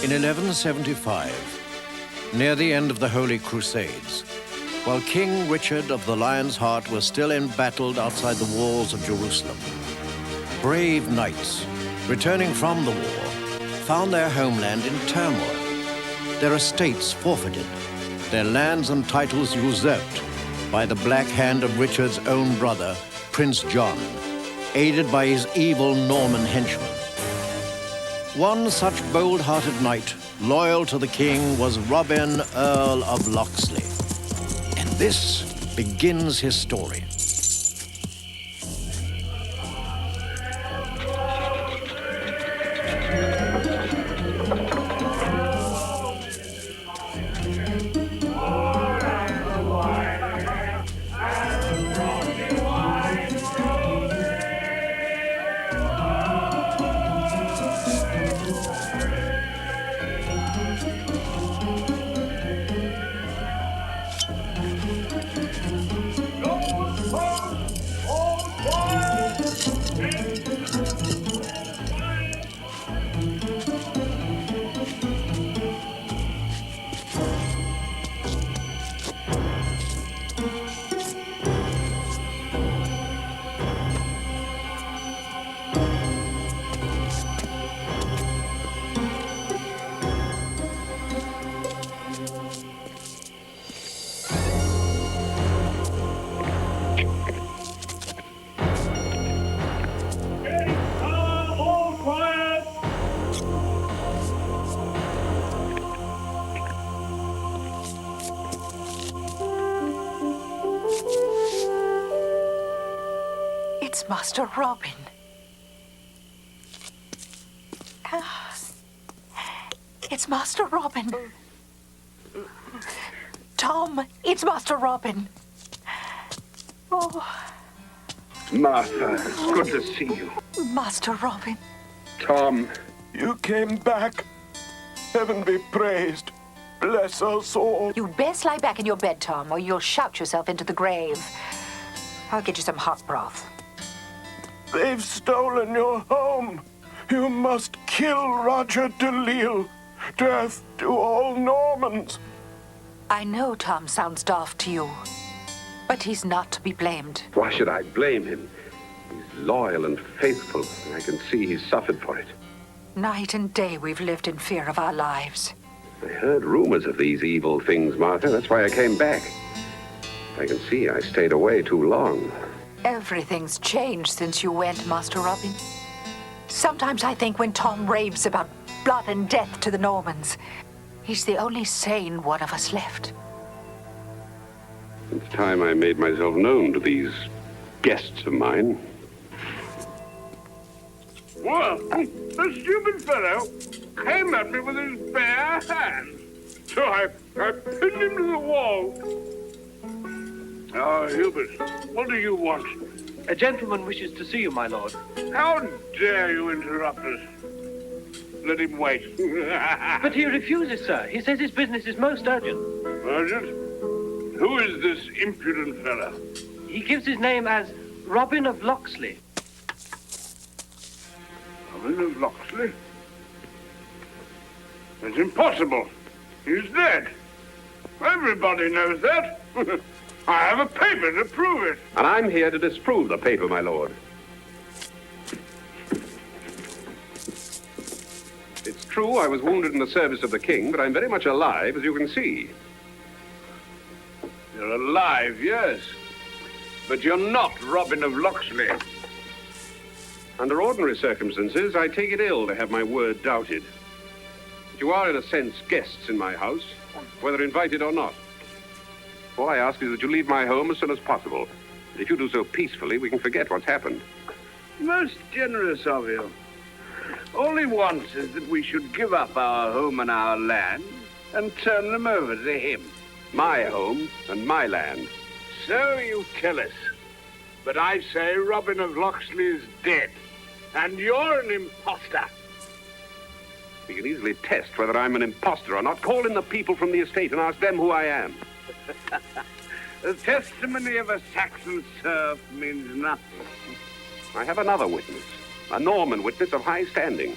In 1175, near the end of the Holy Crusades, while King Richard of the Lion's Heart was still embattled outside the walls of Jerusalem, brave knights, returning from the war, found their homeland in turmoil, their estates forfeited, their lands and titles usurped by the black hand of Richard's own brother, Prince John, aided by his evil Norman henchmen. One such bold-hearted knight, loyal to the king, was Robin, Earl of Locksley. And this begins his story. It's Master Robin. It's Master Robin. Tom, it's Master Robin. Oh. Martha, it's good to see you. Master Robin. Tom. You came back. Heaven be praised. Bless us all. You'd best lie back in your bed, Tom, or you'll shout yourself into the grave. I'll get you some hot broth. They've stolen your home. You must kill Roger de Lisle. Death to all Normans. I know Tom sounds daft to you, but he's not to be blamed. Why should I blame him? He's loyal and faithful, and I can see he's suffered for it. Night and day we've lived in fear of our lives. I heard rumors of these evil things, Martha. That's why I came back. I can see I stayed away too long. Everything's changed since you went, Master Robin. Sometimes I think when Tom raves about blood and death to the Normans, he's the only sane one of us left. It's time I made myself known to these guests of mine. Well, the stupid fellow came at me with his bare hands. So I pinned him to the wall. Hubert, what do you want? A gentleman wishes to see you, my lord. How dare you interrupt us? Let him wait. But he refuses, sir. He says his business is most urgent. Urgent? Who is this impudent fellow? He gives his name as Robin of Locksley. Robin of Locksley? It's impossible. He's dead. Everybody knows that. I have a paper to prove it. And I'm here to disprove the paper, my lord. It's true I was wounded in the service of the king, but I'm very much alive, as you can see. You're alive, yes. But you're not Robin of Locksley. Under ordinary circumstances, I take it ill to have my word doubted. But you are, in a sense, guests in my house, whether invited or not. All I ask is that you leave my home as soon as possible. If you do so peacefully, we can forget what's happened. Most generous of you. All he wants is that we should give up our home and our land and turn them over to him. My home and my land. So you tell us. But I say Robin of Locksley is dead, and you're an imposter. We can easily test whether I'm an imposter or not. Call in the people from the estate and ask them who I am. The testimony of a Saxon serf means nothing. I have another witness, a Norman witness of high standing.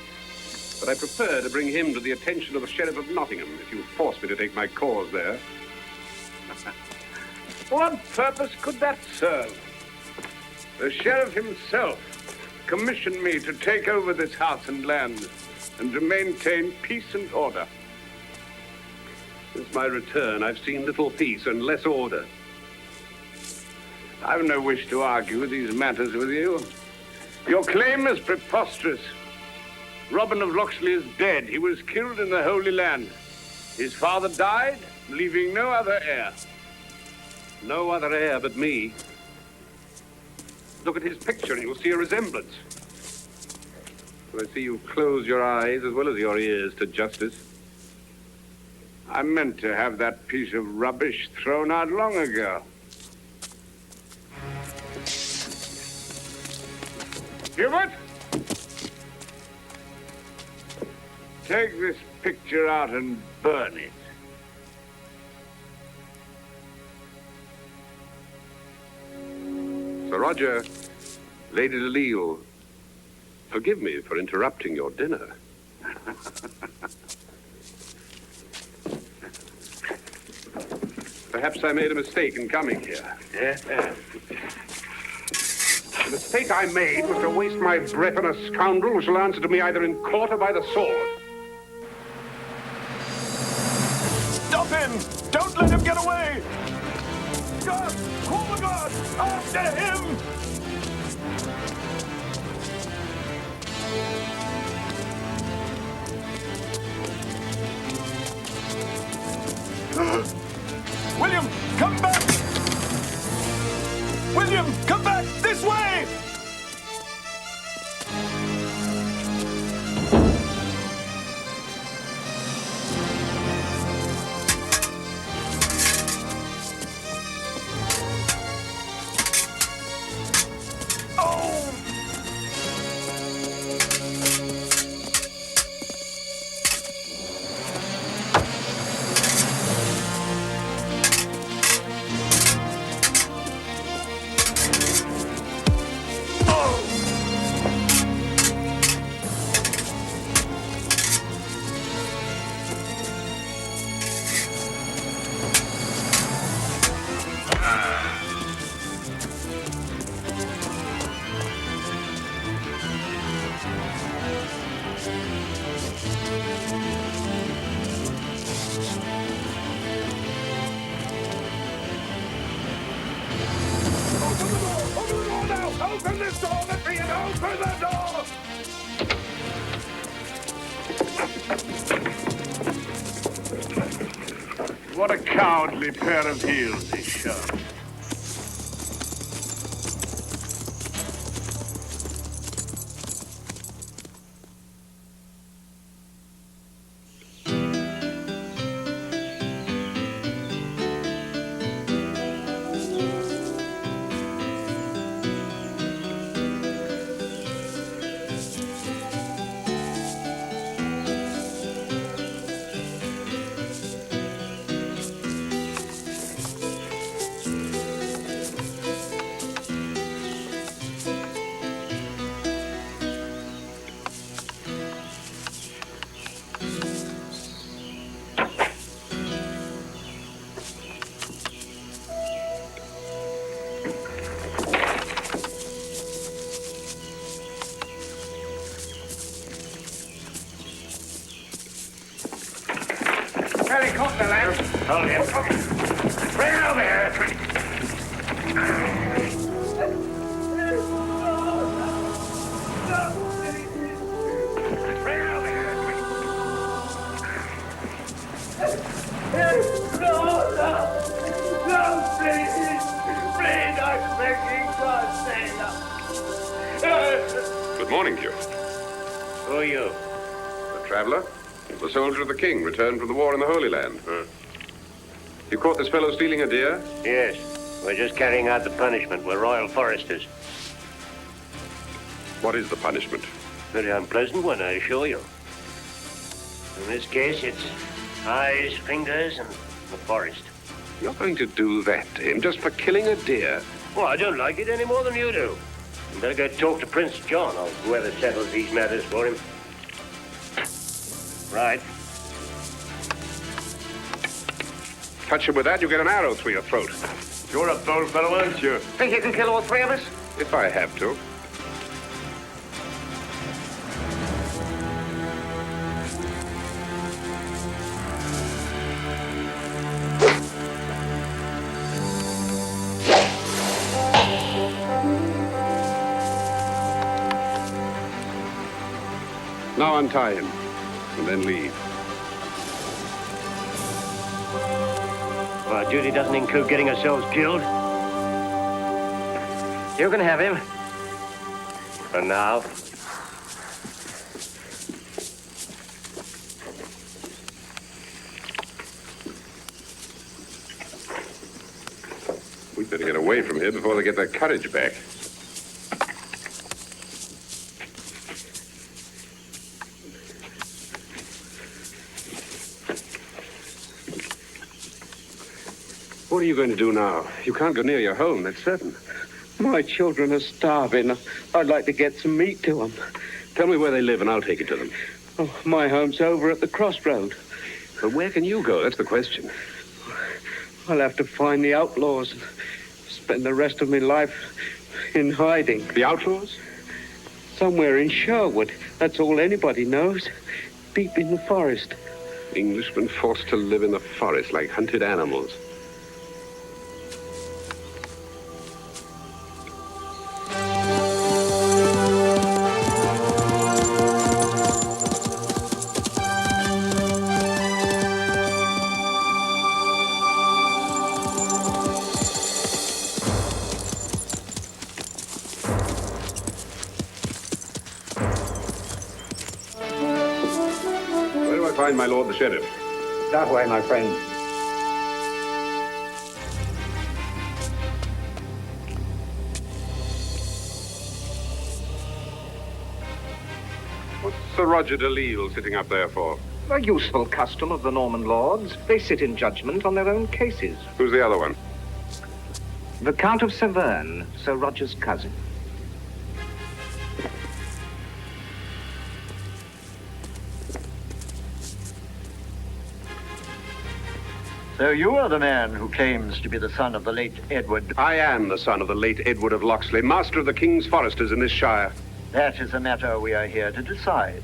But I prefer to bring him to the attention of the Sheriff of Nottingham if you force me to take my cause there. What purpose could that serve? The sheriff himself commissioned me to take over this house and land and to maintain peace and order. Since my return, I've seen little peace and less order. I've no wish to argue these matters with you. Your claim is preposterous. Robin of Locksley is dead. He was killed in the Holy Land. His father died, leaving no other heir. No other heir but me. Look at his picture and you'll see a resemblance. I see you close your eyes as well as your ears to justice. I meant to have that piece of rubbish thrown out long ago. Hubert? Take this picture out and burn it. Sir Roger, Lady Delisle, forgive me for interrupting your dinner. Perhaps I made a mistake in coming here. The mistake I made was to waste my breath on a scoundrel who shall answer to me either in court or by the sword. Stop him! Don't let him get away! God! Call the guard! After him! William, come back! William, come back! This way! Open this door, Matrian! Open the door! What a cowardly pair of heels he's shown. Helicopter, lad. Hold him. Bring it over here. Good morning to you. Who are you? A traveler? The soldier of the king, returned from the war in the Holy Land. You caught this fellow stealing a deer? Yes. We're just carrying out the punishment. We're royal foresters. What is the punishment? Very unpleasant one, I assure you. In this case, it's eyes, fingers, and the forest. You're going to do that to him just for killing a deer? Well, I don't like it any more than you do. You better go talk to Prince John, or whoever settles these matters for him. Right. Touch him with that, you get an arrow through your throat. You're a bold fellow, aren't you? Think you can kill all three of us? If I have to. Now untie him, and then leave. Our duty doesn't include getting ourselves killed. You can have him. For now. We'd better get away from here before they get their courage back. What are you going to do now? You can't go near your home, that's certain. My children are starving. I'd like to get some meat to them. Tell me where they live and I'll take it to them. Oh, my home's over at the crossroad. But where can you go? That's the question. I'll have to find the outlaws and spend the rest of my life in hiding. The outlaws? Somewhere in Sherwood. That's all anybody knows. Deep in the forest. Englishmen forced to live in the forest like hunted animals. Where do I find my lord the sheriff? That way, my friend. What's Sir Roger de Lisle sitting up there for? A useful custom of the Norman lords. They sit in judgment on their own cases. Who's the other one? The Count of Severn, Sir Roger's cousin. So you are the man who claims to be the son of the late Edward. I am the son of the late Edward of Locksley, master of the King's foresters in this shire. That is a matter we are here to decide.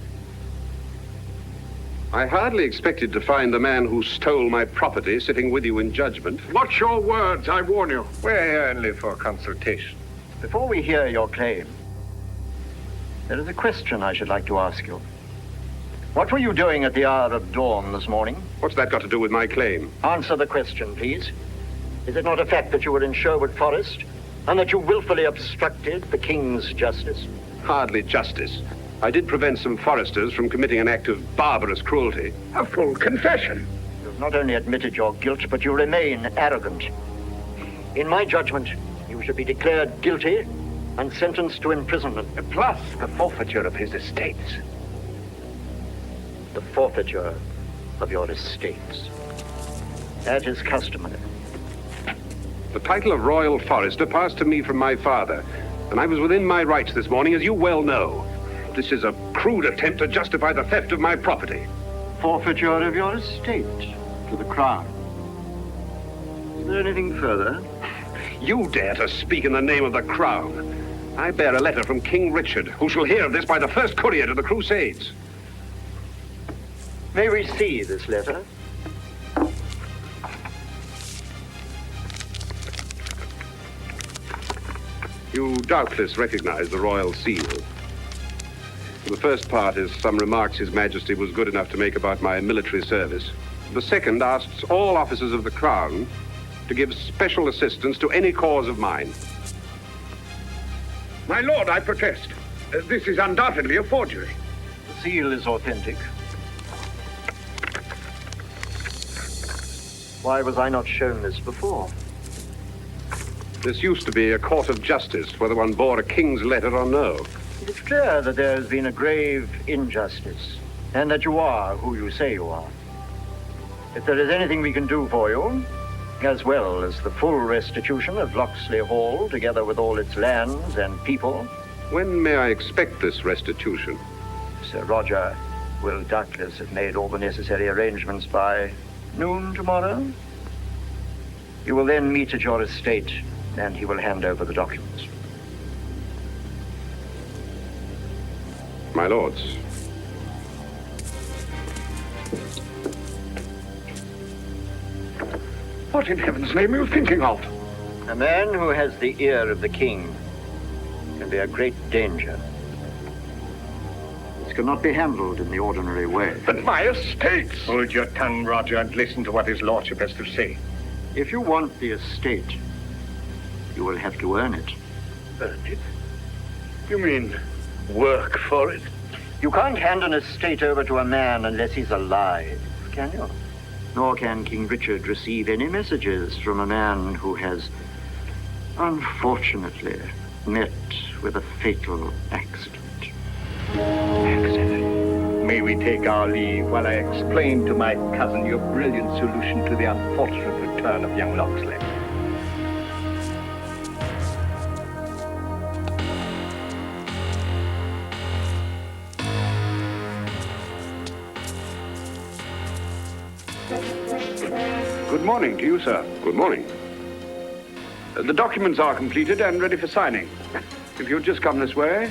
I hardly expected to find the man who stole my property sitting with you in judgment. Watch your words, I warn you. We're here only for consultation. Before we hear your claim, there is a question I should like to ask you. What were you doing at the hour of dawn this morning? What's that got to do with my claim? Answer the question, please. Is it not a fact that you were in Sherwood Forest and that you willfully obstructed the King's justice? Hardly justice. I did prevent some foresters from committing an act of barbarous cruelty. A full confession. You've not only admitted your guilt, but you remain arrogant. In my judgment, you should be declared guilty and sentenced to imprisonment. Plus the forfeiture of his estates. The forfeiture of your estates. That is customary. The title of Royal Forester passed to me from my father, and I was within my rights this morning, as you well know. This is a crude attempt to justify the theft of my property. Forfeiture of your estate to the Crown. Is there anything further? You dare to speak in the name of the Crown. I bear a letter from King Richard, who shall hear of this by the first courier to the Crusades. May we see this letter? You doubtless recognize the royal seal. The first part is some remarks His Majesty was good enough to make about my military service. The second asks all officers of the Crown to give special assistance to any cause of mine. My lord, I protest. This is undoubtedly a forgery. The seal is authentic. Why was I not shown this before? This used to be a court of justice, whether one bore a king's letter or no. It is clear that there has been a grave injustice, and that you are who you say you are. If there is anything we can do for you, as well as the full restitution of Locksley Hall, together with all its lands and people. When may I expect this restitution? Sir Roger will doubtless have made all the necessary arrangements by noon tomorrow. You will then meet at your estate, and he will hand over the documents. My lords. What in heaven's name are you thinking of? A man who has the ear of the king can be a great danger. This cannot be handled in the ordinary way. But my estates! Hold your tongue, Roger, and listen to what his lordship has to say. If you want the estate, you will have to earn it. Earn it? You mean work for it? You can't hand an estate over to a man unless he's alive, can you? Nor can King Richard receive any messages from a man who has, unfortunately, met with a fatal accident. Accident? May we take our leave while I explain to my cousin your brilliant solution to the unfortunate return of young Locksley? Good morning to you, sir. Good morning. The documents are completed and ready for signing. If you'll just come this way.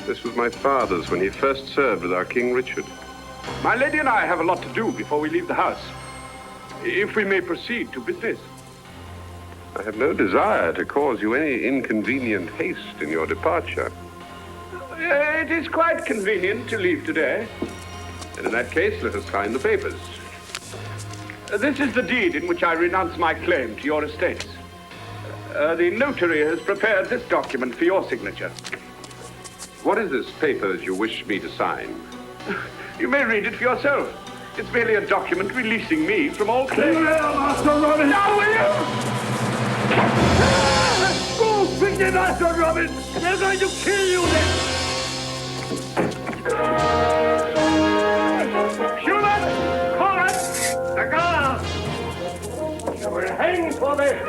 This was my father's when he first served with our King Richard. My lady and I have a lot to do before we leave the house. If we may proceed to business. I have no desire to cause you any inconvenient haste in your departure. It is quite convenient to leave today. And in that case, let us sign the papers. This is the deed in which I renounce my claim to your estates. The notary has prepared this document for your signature. What is this papers you wish me to sign? You may read it for yourself. It's merely a document releasing me from all claim. Master Robin! Now will you? Move quickly, Master Robin! They're going to kill you then! Human! Chorus! The guards! You will hang for this!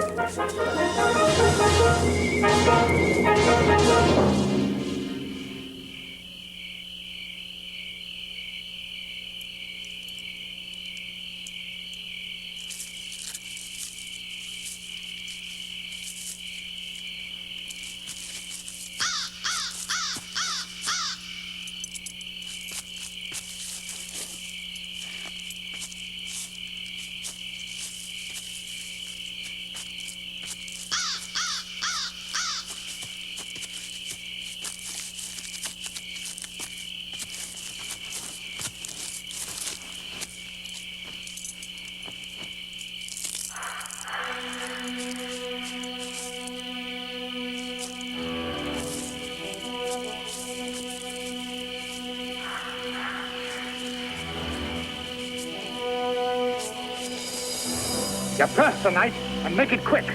You press the knight and make it quick.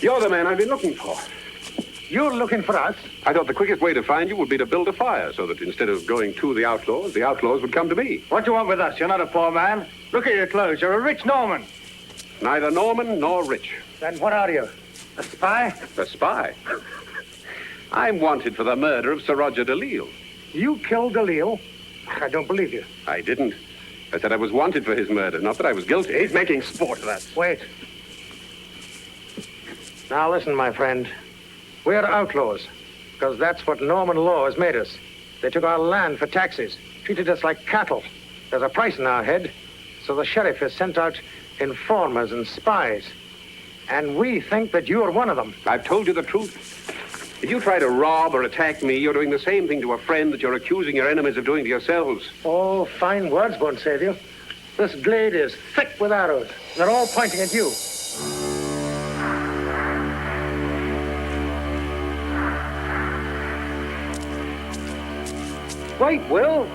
You're the man I've been looking for. You're looking for us? I thought the quickest way to find you would be to build a fire so that instead of going to the outlaws would come to me. What do you want with us? You're not a poor man. Look at your clothes. You're a rich Norman. Neither Norman nor rich. Then what are you? A spy? A spy? I'm wanted for the murder of Sir Roger de Lisle. You killed Delisle? I don't believe you. I didn't. I said I was wanted for his murder, not that I was guilty. He's making sport of us. Wait. Now listen, my friend. We're outlaws, because that's what Norman law has made us. They took our land for taxes, treated us like cattle. There's a price in our head, so the sheriff has sent out informers and spies. And we think that you're one of them. I've told you the truth. If you try to rob or attack me, you're doing the same thing to a friend that you're accusing your enemies of doing to yourselves. Oh, fine words won't save you. This glade is thick with arrows. They're all pointing at you. Wait, Will.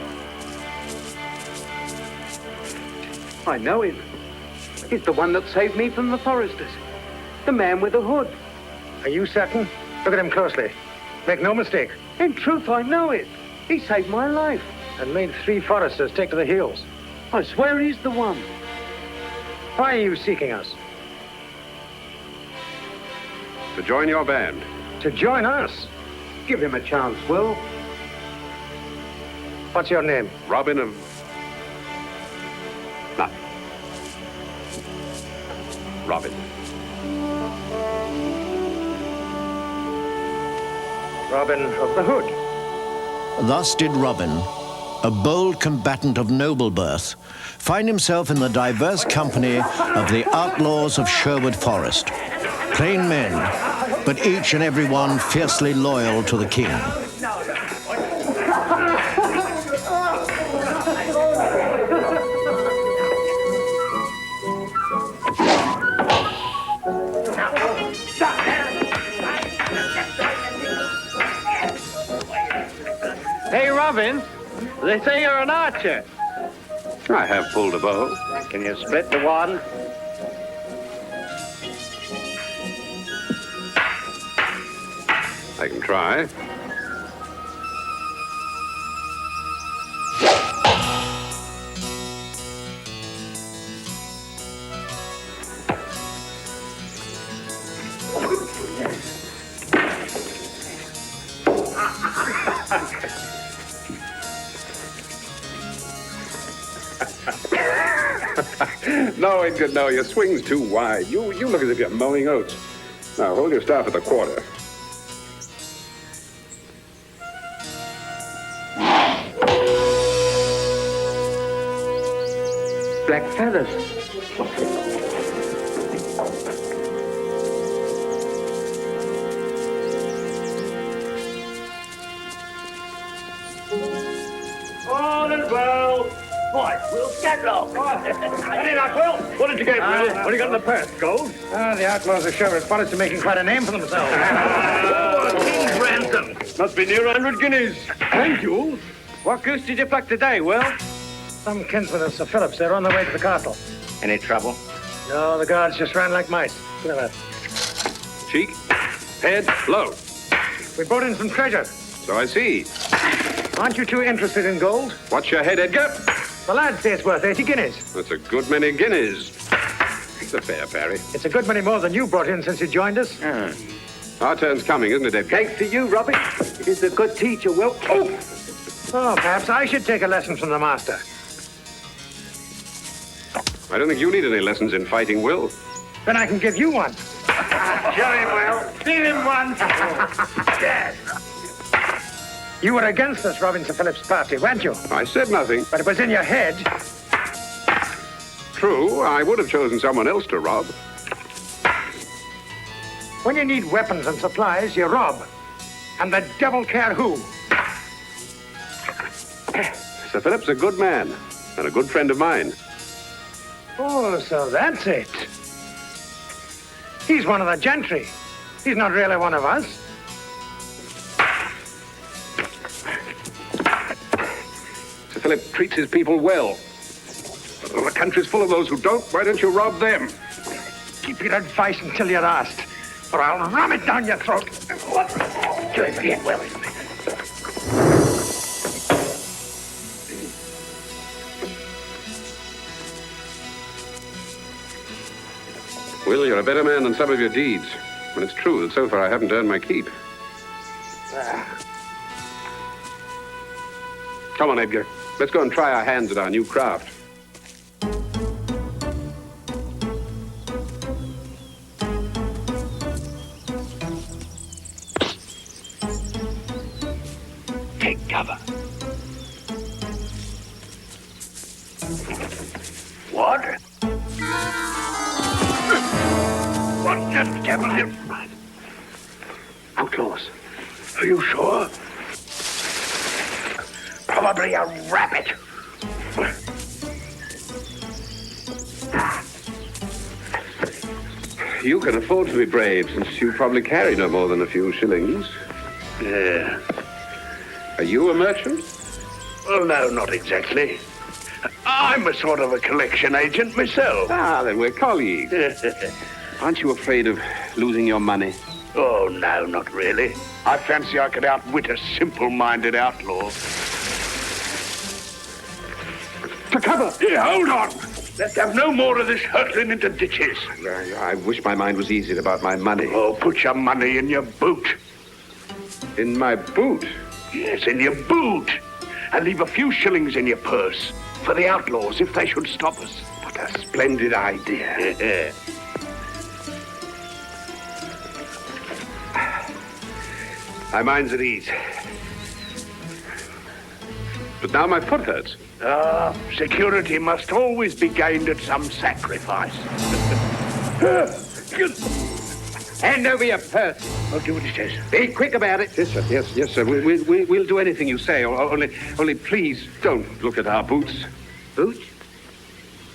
I know him. He's the one that saved me from the foresters. The man with the hood. Are you certain? Look at him closely. Make no mistake. In truth, I know it. He saved my life. And made 3 foresters take to the hills. I swear he's the one. Why are you seeking us? To join your band. To join us? Give him a chance, Will. What's your name? Robin of... Nothing. Robin. Robin of the Hood. Thus did Robin, a bold combatant of noble birth, find himself in the diverse company of the outlaws of Sherwood Forest. Plain men, but each and every one fiercely loyal to the king. Hey, Robin, they say you're an archer. I have pulled a bow. Can you split the wand? I can try. No, Edgar, no, your swing's too wide. You look as if you're mowing oats. Now, hold your staff at the quarter. Black feathers. All is well. What? We'll get off. Ready, not Will? What did you get, Will? What do you got in the purse? Gold? The outlaws of Sherwood Forest are making quite a name for themselves. King's ransom. Must be near 100 guineas. Thank you. What goose did you pluck today, Will? Some kinsmen of Sir Philip's. They're on their way to the castle. Any trouble? No, the guards just ran like mice. Look at that. Cheek, head, low. We brought in some treasure. So I see. Aren't you too interested in gold? What's your head, Edgar? The lad say it's worth 80 guineas. That's a good many guineas. It's a fair parry. It's a good many more than you brought in since you joined us. Our turn's coming, isn't it, Edgar? Thanks to you, Robin. He's a good teacher, Will. Oh, perhaps I should take a lesson from the master. I don't think you need any lessons in fighting, Will. Then I can give you one. Show him, Will. Give him one. Yes. You were against us robbing Sir Philip's party, weren't you? I said nothing. But it was in your head. True, I would have chosen someone else to rob. When you need weapons and supplies, you rob. And the devil care who. Sir Philip's a good man and a good friend of mine. Oh, so that's it. He's one of the gentry. He's not really one of us. Sir Philip treats his people well. Well, the country's full of those who don't. Why don't you rob them? Keep your advice until you're asked, or I'll ram it down your throat. Good, yeah, well. Will, you're a better man than some of your deeds. When it's true that so far I haven't earned my keep. Come on, Edgar. Let's go and try our hands at our new craft. What? What the devil is... Outlaws. Are you sure? Probably a rabbit. You can afford to be brave, since you probably carry no more than a few shillings. Yeah. Are you a merchant? Well, no, not exactly. I'm a sort of a collection agent myself. Ah, then we're colleagues. Aren't you afraid of losing your money? Oh, no, not really. I fancy I could outwit a simple-minded outlaw. To cover! Yeah, hold on! Let's have no more of this hurtling into ditches. I wish my mind was easy about my money. Oh, put your money in your boot. In my boot? Yes, in your boot. And leave a few shillings in your purse for the outlaws if they should stop us. What a splendid idea. My mind's at ease. But now my foot hurts. Security must always be gained at some sacrifice. Hand over your purse. I'll do what he says. Be quick about it. Yes, sir. Yes, sir. We'll do anything you say. Only please don't look at our boots. Boots?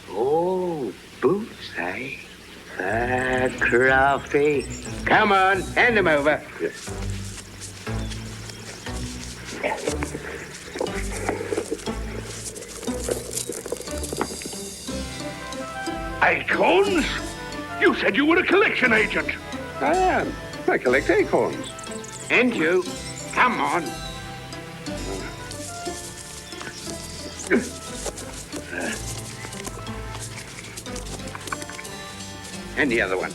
Oh, boots, eh? Crafty. Come on, hand them over. Yes. Acorns? You said you were a collection agent. I am. I collect acorns. And you? Come on. And the other one.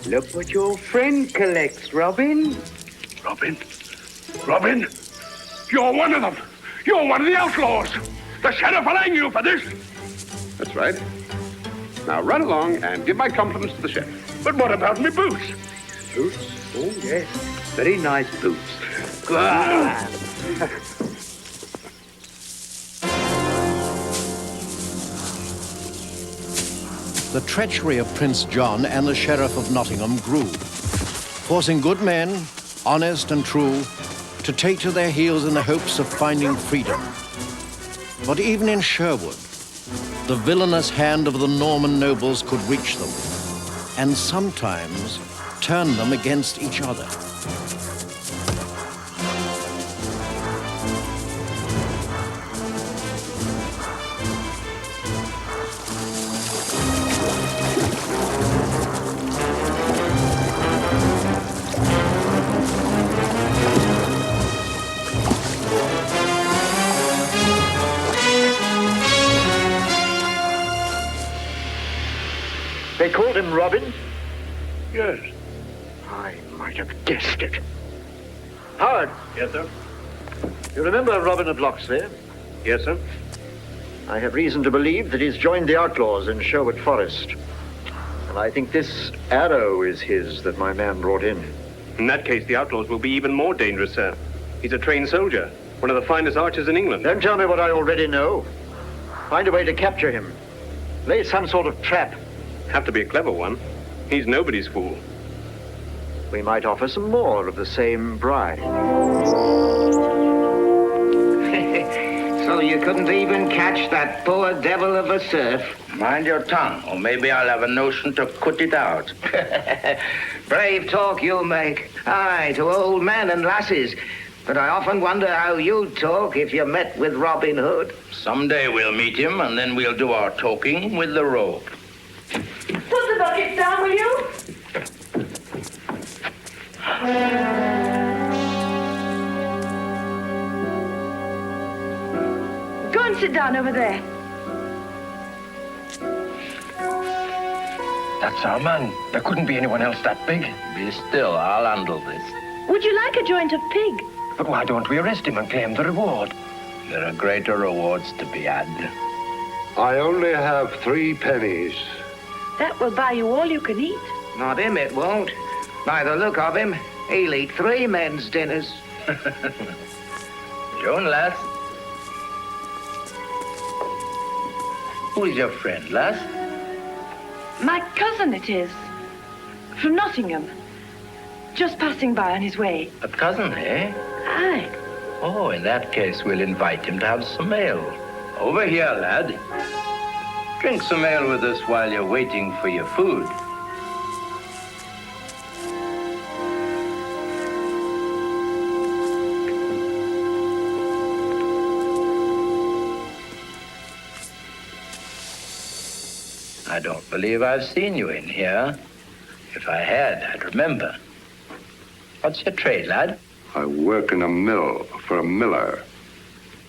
Look what your friend collects, Robin. Robin? Robin? You're one of them. You're one of the outlaws. The sheriff will hang you for this. That's right. Now run along and give my compliments to the sheriff. But what about me boots? Boots? Oh, yes. Very nice boots. The treachery of Prince John and the Sheriff of Nottingham grew, forcing good men, honest and true, to take to their heels in the hopes of finding freedom. But even in Sherwood, the villainous hand of the Norman nobles could reach them, and sometimes turn them against each other. They called him Robin? Yes. I might have guessed it. Howard. Yes, sir. You remember Robin of Locksley? Yes, sir. I have reason to believe that he's joined the outlaws in Sherwood Forest. And I think this arrow is his that my man brought in. In that case, the outlaws will be even more dangerous, sir. He's a trained soldier, one of the finest archers in England. Don't tell me what I already know. Find a way to capture him. Lay some sort of trap. Have to be a clever one. He's nobody's fool. We might offer some more of the same bride. So you couldn't even catch that poor devil of a serf? Mind your tongue, or maybe I'll have a notion to cut it out. Brave talk you make. Aye, to old men and lasses. But I often wonder how you'd talk if you met with Robin Hood. Someday we'll meet him, and then we'll do our talking with the rope. Put the bucket down, will you? Go and sit down over there. That's our man. There couldn't be anyone else that big. Be still, I'll handle this. Would you like a joint of pig? But why don't we arrest him and claim the reward? There are greater rewards to be had. I only have 3 pennies. That will buy you all you can eat. Not him, it won't. By the look of him, he'll eat 3 men's dinners. Joan, lass. Who is your friend, lass? My cousin it is. From Nottingham. Just passing by on his way. A cousin, eh? Aye. Oh, in that case, we'll invite him to have some ale. Over here, lad. Drink some ale with us while you're waiting for your food. I don't believe I've seen you in here. If I had, I'd remember. What's your trade, lad? I work in a mill for a miller.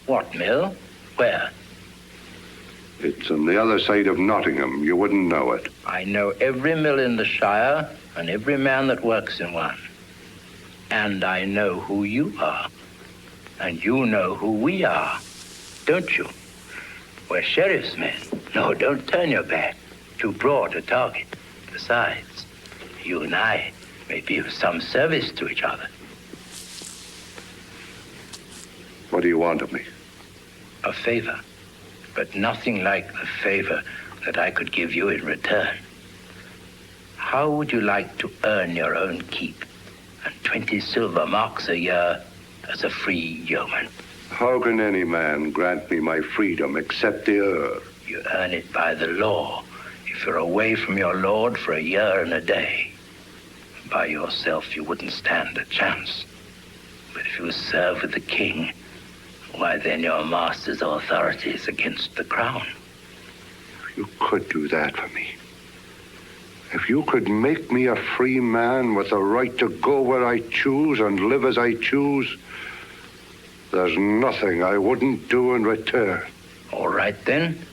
What mill? Where? It's on the other side of Nottingham. You wouldn't know it. I know every mill in the Shire and every man that works in one. And I know who you are. And you know who we are, don't you? We're sheriff's men. No, don't turn your back. Too broad a target. Besides, you and I may be of some service to each other. What do you want of me? A favor, but nothing like the favor that I could give you in return. How would you like to earn your own keep and 20 silver marks a year as a free yeoman? How can any man grant me my freedom except the Earl? You earn it by the law. If you're away from your lord for a year and a day, by yourself you wouldn't stand a chance. But if you serve with the king, why then your master's authority is against the crown. You could do that for me. If you could make me a free man with the right to go where I choose and live as I choose, there's nothing I wouldn't do in return. All right then.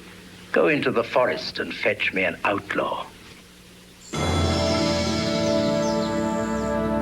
Go into the forest and fetch me an outlaw.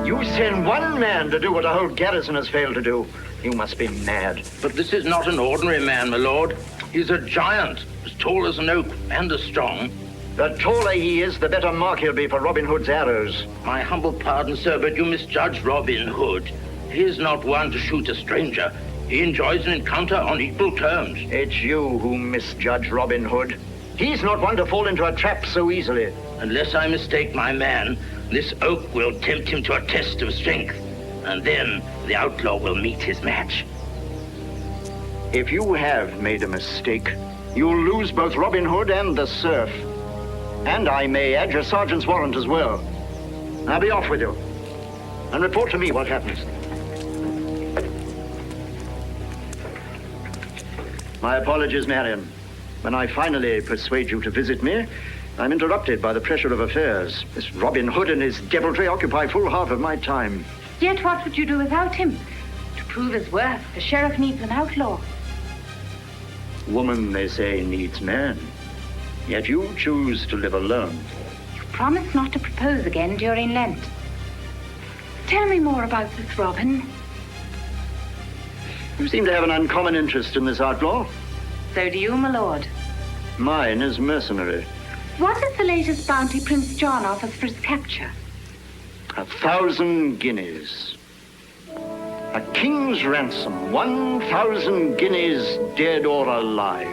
You send one man to do what a whole garrison has failed to do. You must be mad. But this is not an ordinary man, my lord. He's a giant, as tall as an oak and as strong. The taller he is, the better mark he'll be for Robin Hood's arrows. My humble pardon, sir, but you misjudge Robin Hood. He is not one to shoot a stranger. He enjoys an encounter on equal terms. It's you who misjudge Robin Hood. He's not one to fall into a trap so easily. Unless I mistake my man, this oak will tempt him to a test of strength. And then the outlaw will meet his match. If you have made a mistake, you'll lose both Robin Hood and the serf. And I may add your sergeant's warrant as well. Now be off with you. And report to me what happens. My apologies, Marion. When I finally persuade you to visit me, I'm interrupted by the pressure of affairs. This Robin Hood and his deviltry occupy full half of my time. Yet what would you do without him? To prove his worth, the sheriff needs an outlaw. Woman, they say, needs man. Yet you choose to live alone. You promised not to propose again during Lent. Tell me more about this Robin. You seem to have an uncommon interest in this outlaw. So do you, my lord. Mine is mercenary. What is the latest bounty Prince John offers for his capture? 1,000 guineas. A king's ransom, 1,000 guineas, dead or alive.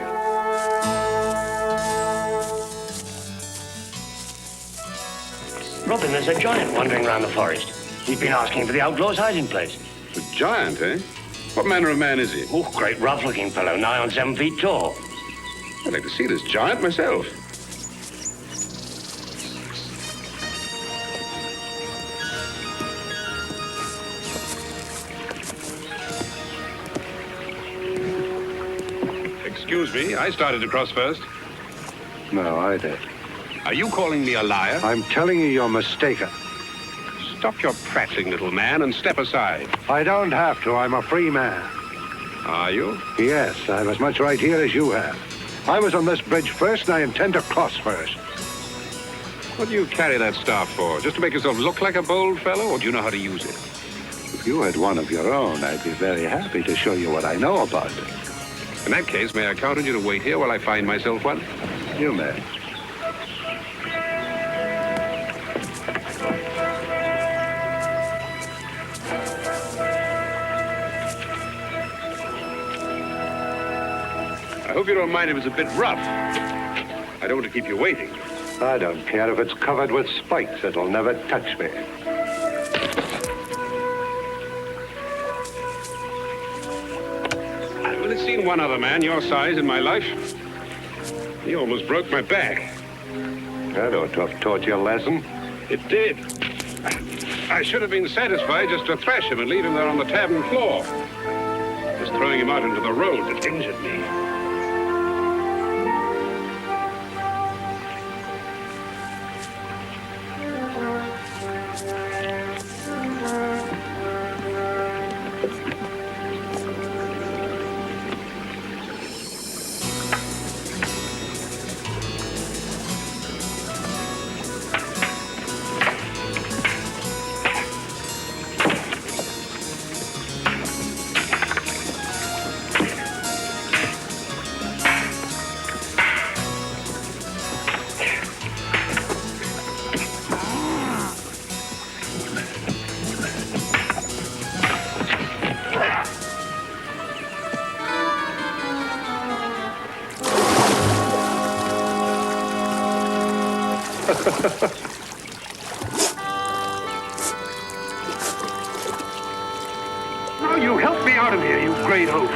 Robin, there's a giant wandering around the forest. He's been asking for the outlaw's hiding place. A giant, eh? What manner of man is he? Oh, great rough-looking fellow, nigh on 7 feet tall. I'd like to see this giant myself. Excuse me, I started to cross first. No, I did. Are you calling me a liar? I'm telling you you're mistaken. Stop your prattling, little man, and step aside. I don't have to. I'm a free man. Are you? Yes, I have as much right here as you have. I was on this bridge first, and I intend to cross first. What do you carry that staff for? Just to make yourself look like a bold fellow, or do you know how to use it? If you had one of your own, I'd be very happy to show you what I know about it. In that case, may I count on you to wait here while I find myself one? You may. I hope you don't mind if it's a bit rough. I don't want to keep you waiting. I don't care if it's covered with spikes. It'll never touch me. I've only seen one other man your size in my life. He almost broke my back. That ought to have taught you a lesson. It did. I should have been satisfied just to thrash him and leave him there on the tavern floor. Just throwing him out into the road that injured me. Now you help me out of here, you great oaf.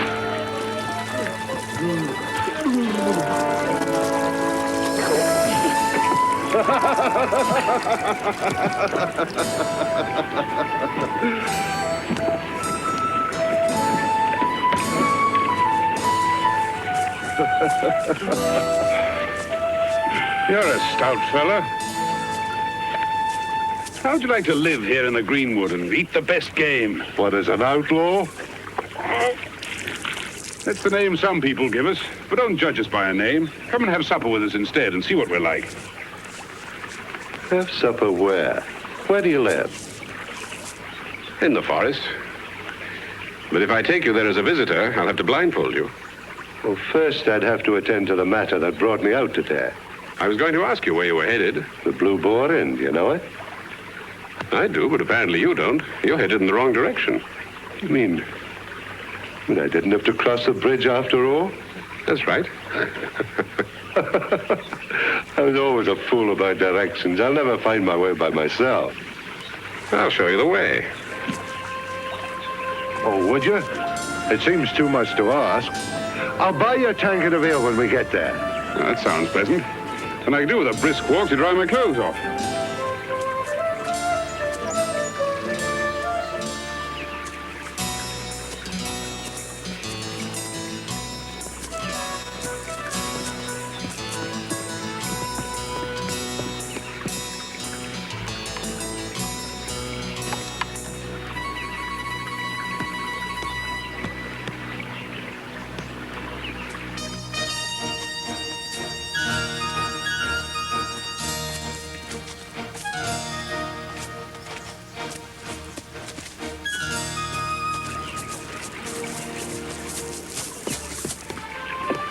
You're a stout fella. How'd you like to live here in the greenwood and eat the best game? What is an outlaw? That's the name some people give us, but don't judge us by a name. Come and have supper with us instead and see what we're like. Have supper where? Where do you live? In the forest. But if I take you there as a visitor, I'll have to blindfold you. Well, first I'd have to attend to the matter that brought me out today. I was going to ask you where you were headed. The Blue Boar Inn, do you know it? I do, but apparently you don't. You're headed in the wrong direction. You mean I didn't have to cross the bridge after all? That's right. I was always a fool about directions. I'll never find my way by myself. I'll show you the way. Oh, would you? It seems too much to ask. I'll buy you a tankard of ale when we get there. Well, that sounds pleasant. And I can do with a brisk walk to dry my clothes off.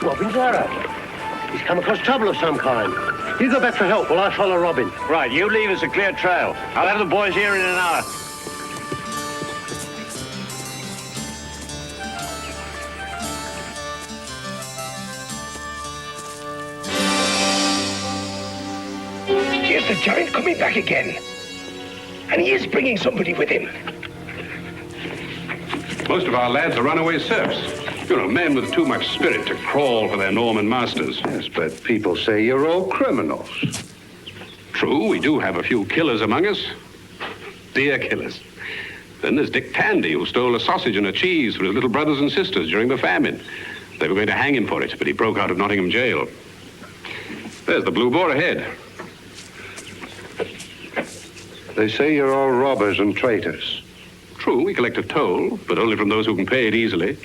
Robin's arrow. He's come across trouble of some kind. You go back for help while I follow Robin. Right, you leave us a clear trail. I'll have the boys here in an hour. Here's the giant coming back again. And he is bringing somebody with him. Most of our lads are runaway serfs. You know, men with too much spirit to crawl for their Norman masters. Yes, but people say you're all criminals. True, we do have a few killers among us. Dear killers. Then there's Dick Tandy, who stole a sausage and a cheese for his little brothers and sisters during the famine. They were going to hang him for it, but he broke out of Nottingham jail. There's the Blue Boar ahead. They say you're all robbers and traitors. True, we collect a toll, but only from those who can pay it easily.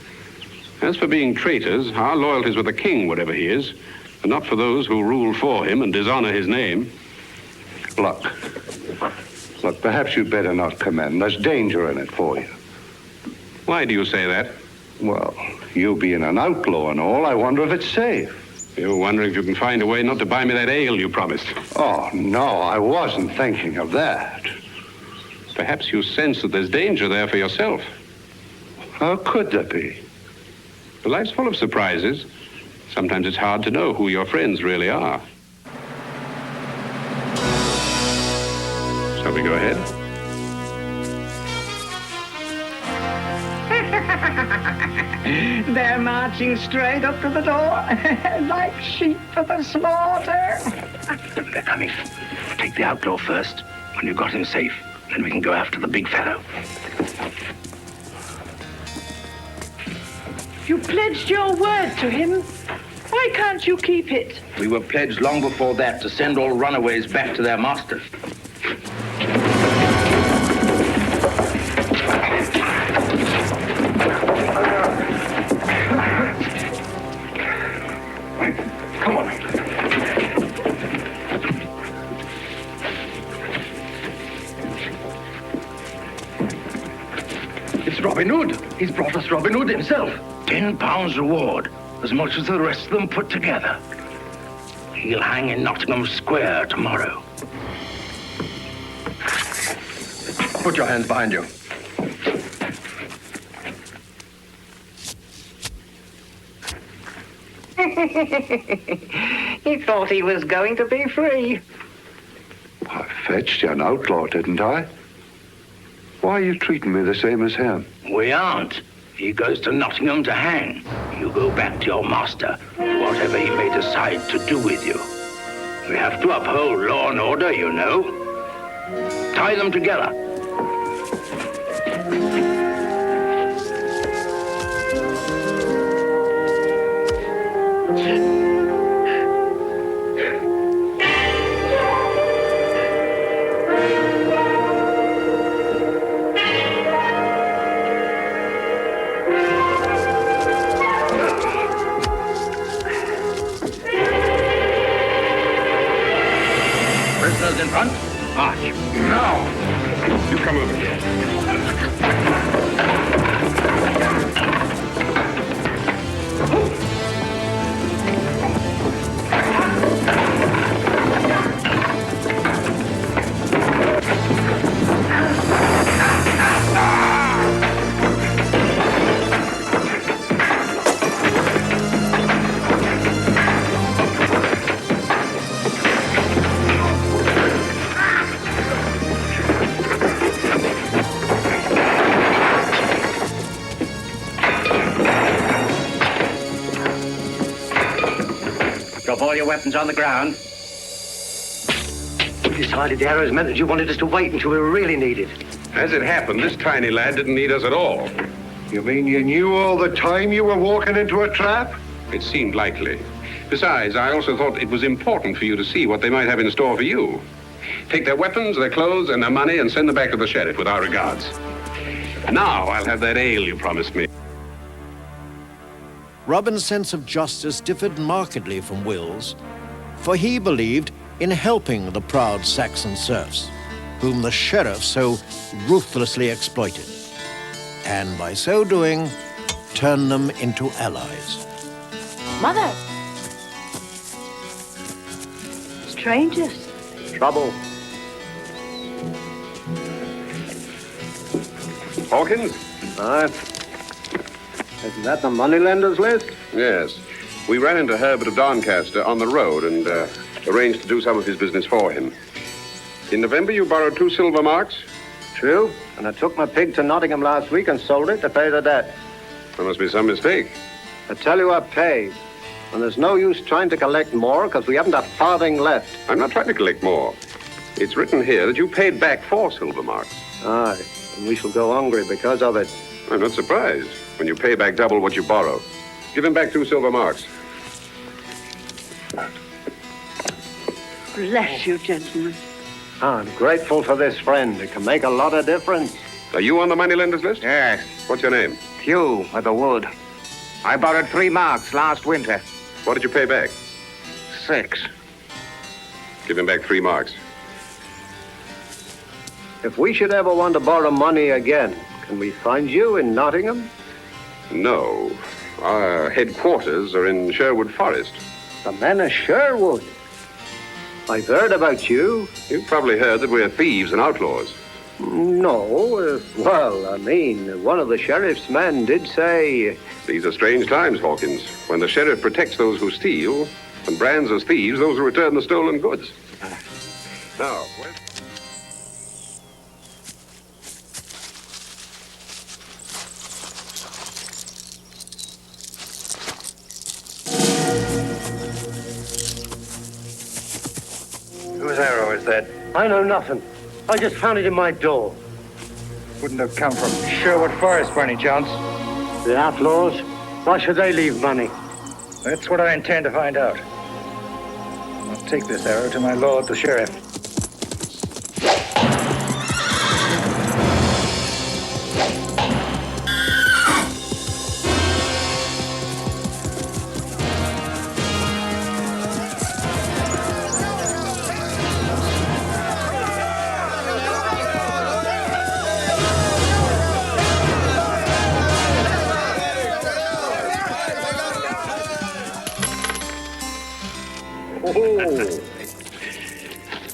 As for being traitors, our loyalty's with the king, whatever he is, and not for those who rule for him and dishonor his name. Look, perhaps you'd better not come in. There's danger in it for you. Why do you say that? Well, you being an outlaw and all, I wonder if it's safe. You're wondering if you can find a way not to buy me that ale you promised. Oh, no, I wasn't thinking of that. Perhaps you sense that there's danger there for yourself. How could there be? Well, life's full of surprises. Sometimes it's hard to know who your friends really are. Shall we go ahead? They're marching straight up to the door, like sheep for the slaughter. They're coming. Take the outlaw first. When you've got him safe, then we can go after the big fellow. You pledged your word to him. Why can't you keep it? We were pledged long before that to send all runaways back to their masters. Come on. It's Robin Hood. He's brought us Robin Hood himself. £10 reward, as much as the rest of them put together. He'll hang in Nottingham Square tomorrow. Put your hands behind you. He thought he was going to be free. I fetched you an outlaw, didn't I? Why are you treating me the same as him? We aren't. He goes to Nottingham to hang. You go back to your master, whatever he may decide to do with you. We have to uphold law and order, you know. Tie them together. Prisoners in front. March. Now! You come over here. Drop all your weapons on the ground. We decided the arrows meant that you wanted us to wait until we were really needed. As it happened, this tiny lad didn't need us at all. You mean you knew all the time you were walking into a trap? It seemed likely. Besides, I also thought it was important for you to see what they might have in store for you. Take their weapons, their clothes, and their money and send them back to the sheriff with our regards. Now I'll have that ale you promised me. Robin's sense of justice differed markedly from Will's, for he believed in helping the proud Saxon serfs, whom the sheriff so ruthlessly exploited, and by so doing, turned them into allies. Mother! Strangers. Trouble. Hawkins? Aye. Isn't that the moneylenders list? Yes. We ran into Herbert of Doncaster on the road and arranged to do some of his business for him. In November, you borrowed 2 silver marks? True. And I took my pig to Nottingham last week and sold it to pay the debt. There must be some mistake. I tell you, I paid. And there's no use trying to collect more because we haven't a farthing left. I'm not trying to collect more. It's written here that you paid back 4 silver marks. Aye. And we shall go hungry because of it. I'm not surprised when you pay back double what you borrow. Give him back 2 silver marks. Bless you, gentlemen. I'm grateful for this friend. It can make a lot of difference. Are you on the moneylenders list? Yes. What's your name? Hugh of the Wood. I borrowed 3 marks last winter. What did you pay back? 6. Give him back 3 marks. If we should ever want to borrow money again, Can we find you in Nottingham? No. Our headquarters are in Sherwood Forest. The men of Sherwood? I've heard about you. You've probably heard that we're thieves and outlaws. No. Well, I mean, one of the sheriff's men did say... These are strange times, Hawkins, when the sheriff protects those who steal and brands as thieves those who return the stolen goods. Now, Whose arrow is that? I know nothing. I just found it in my door. Wouldn't have come from Sherwood Forest by any chance. The outlaws? Why should they leave money? That's what I intend to find out. I'll take this arrow to my lord, the sheriff.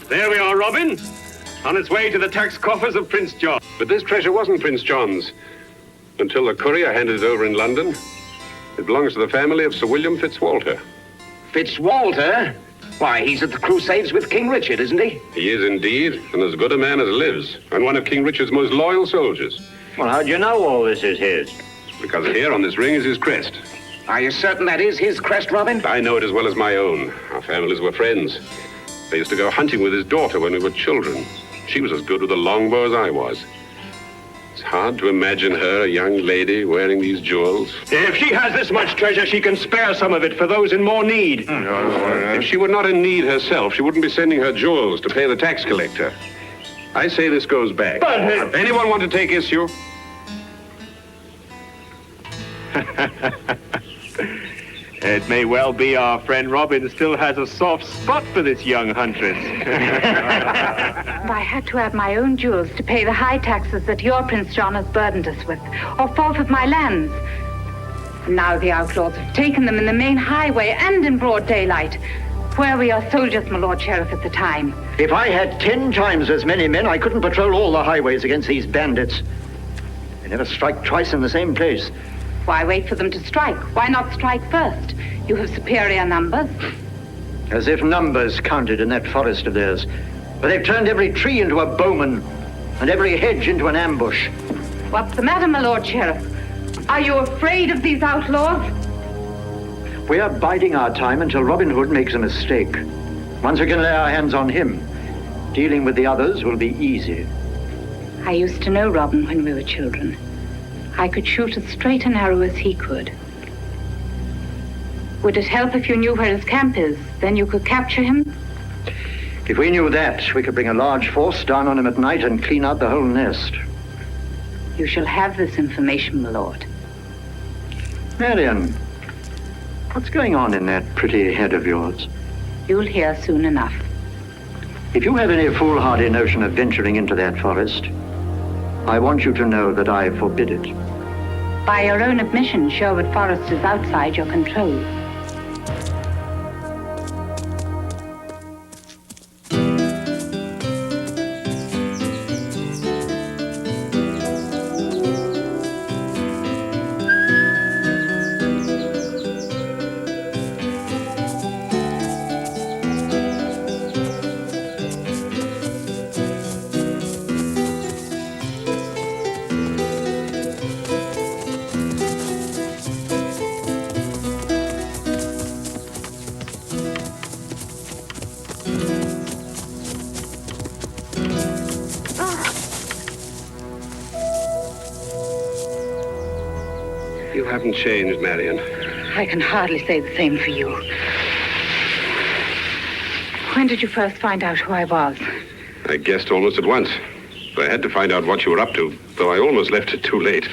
There we are, Robin. On its way to the tax coffers of Prince John. but this treasure wasn't Prince John's until the courier handed it over in London. It belongs to the family of Sir William Fitzwalter. Fitzwalter? Why, he's at the Crusades with King Richard, isn't he? He is indeed, and as good a man as lives, and one of King Richard's most loyal soldiers. Well, how do you know all this is his? Because here on this ring is his crest. Are you certain that is his crest, Robin? I know it as well as my own. Our families were friends. They used to go hunting with his daughter when we were children. She was as good with a longbow as I was. It's hard to imagine her, a young lady, wearing these jewels. If she has this much treasure, she can spare some of it for those in more need. If she were not in need herself, she wouldn't be sending her jewels to pay the tax collector. I say this goes back. But... Anyone want to take issue? It may well be our friend Robin still has a soft spot for this young huntress. If I had to have my own jewels to pay the high taxes that your Prince John has burdened us with, or forfeit my lands. Now the outlaws have taken them in the main highway and in broad daylight, where we are soldiers, my Lord Sheriff, at the time. If I had 10 times as many men, I couldn't patrol all the highways against these bandits. They never strike twice in the same place. Why wait for them to strike? Why not strike first? You have superior numbers. As if numbers counted in that forest of theirs. But they've turned every tree into a bowman and every hedge into an ambush. What's the matter, my Lord Sheriff? Are you afraid of these outlaws? We are biding our time until Robin Hood makes a mistake. Once we can lay our hands on him, dealing with the others will be easy. I used to know Robin when we were children. I could shoot as straight an arrow as he could. Would it help if you knew where his camp is? Then you could capture him? If we knew that, we could bring a large force down on him at night and clean out the whole nest. You shall have this information, my lord. Marion, what's going on in that pretty head of yours? You'll hear soon enough. If you have any foolhardy notion of venturing into that forest, I want you to know that I forbid it. By your own admission, Sherwood Forest is outside your control. You haven't changed, Marion. I can hardly say the same for you. When did you first find out who I was? I guessed almost at once. But I had to find out what you were up to, though I almost left it too late.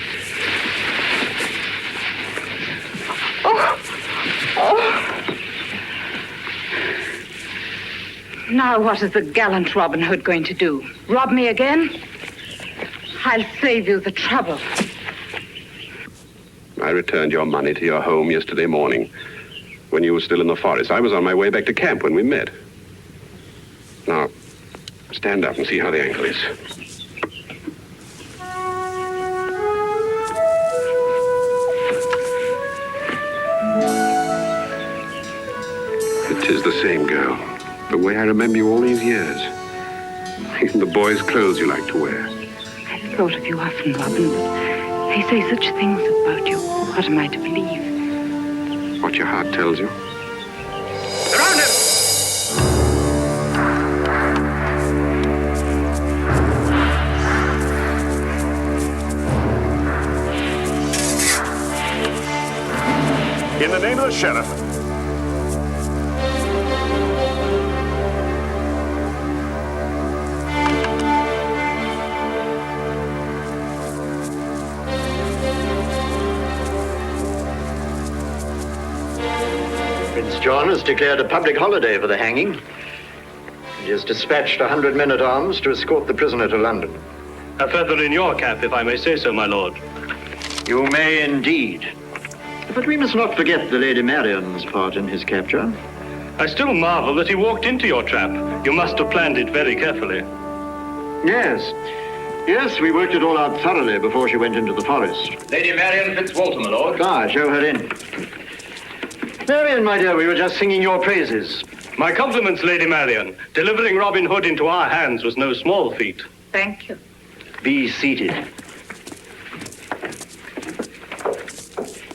Now what is the gallant Robin Hood going to do? Rob me again? I'll save you the trouble. I returned your money to your home yesterday morning when you were still in the forest. I was on my way back to camp when we met. Now, stand up and see how the ankle is. It is the same girl. The way I remember you all these years. Even the boys' clothes you like to wear. I've thought of you often, Robin, but they say such things about you. What am I to believe? What your heart tells you. Surround him! In the name of the sheriff. Prince John has declared a public holiday for the hanging. He has dispatched 100 men-at-arms to escort the prisoner to London. A feather in your cap, if I may say so, my lord. You may indeed. But we must not forget the Lady Marian's part in his capture. I still marvel that he walked into your trap. You must have planned it very carefully. Yes. Yes, we worked it all out thoroughly before she went into the forest. Lady Marian Fitzwalter, my lord. Ah, show her in. Marian, my dear, we were just singing your praises. My compliments, Lady Marian. Delivering Robin Hood into our hands was no small feat. Thank you. Be seated.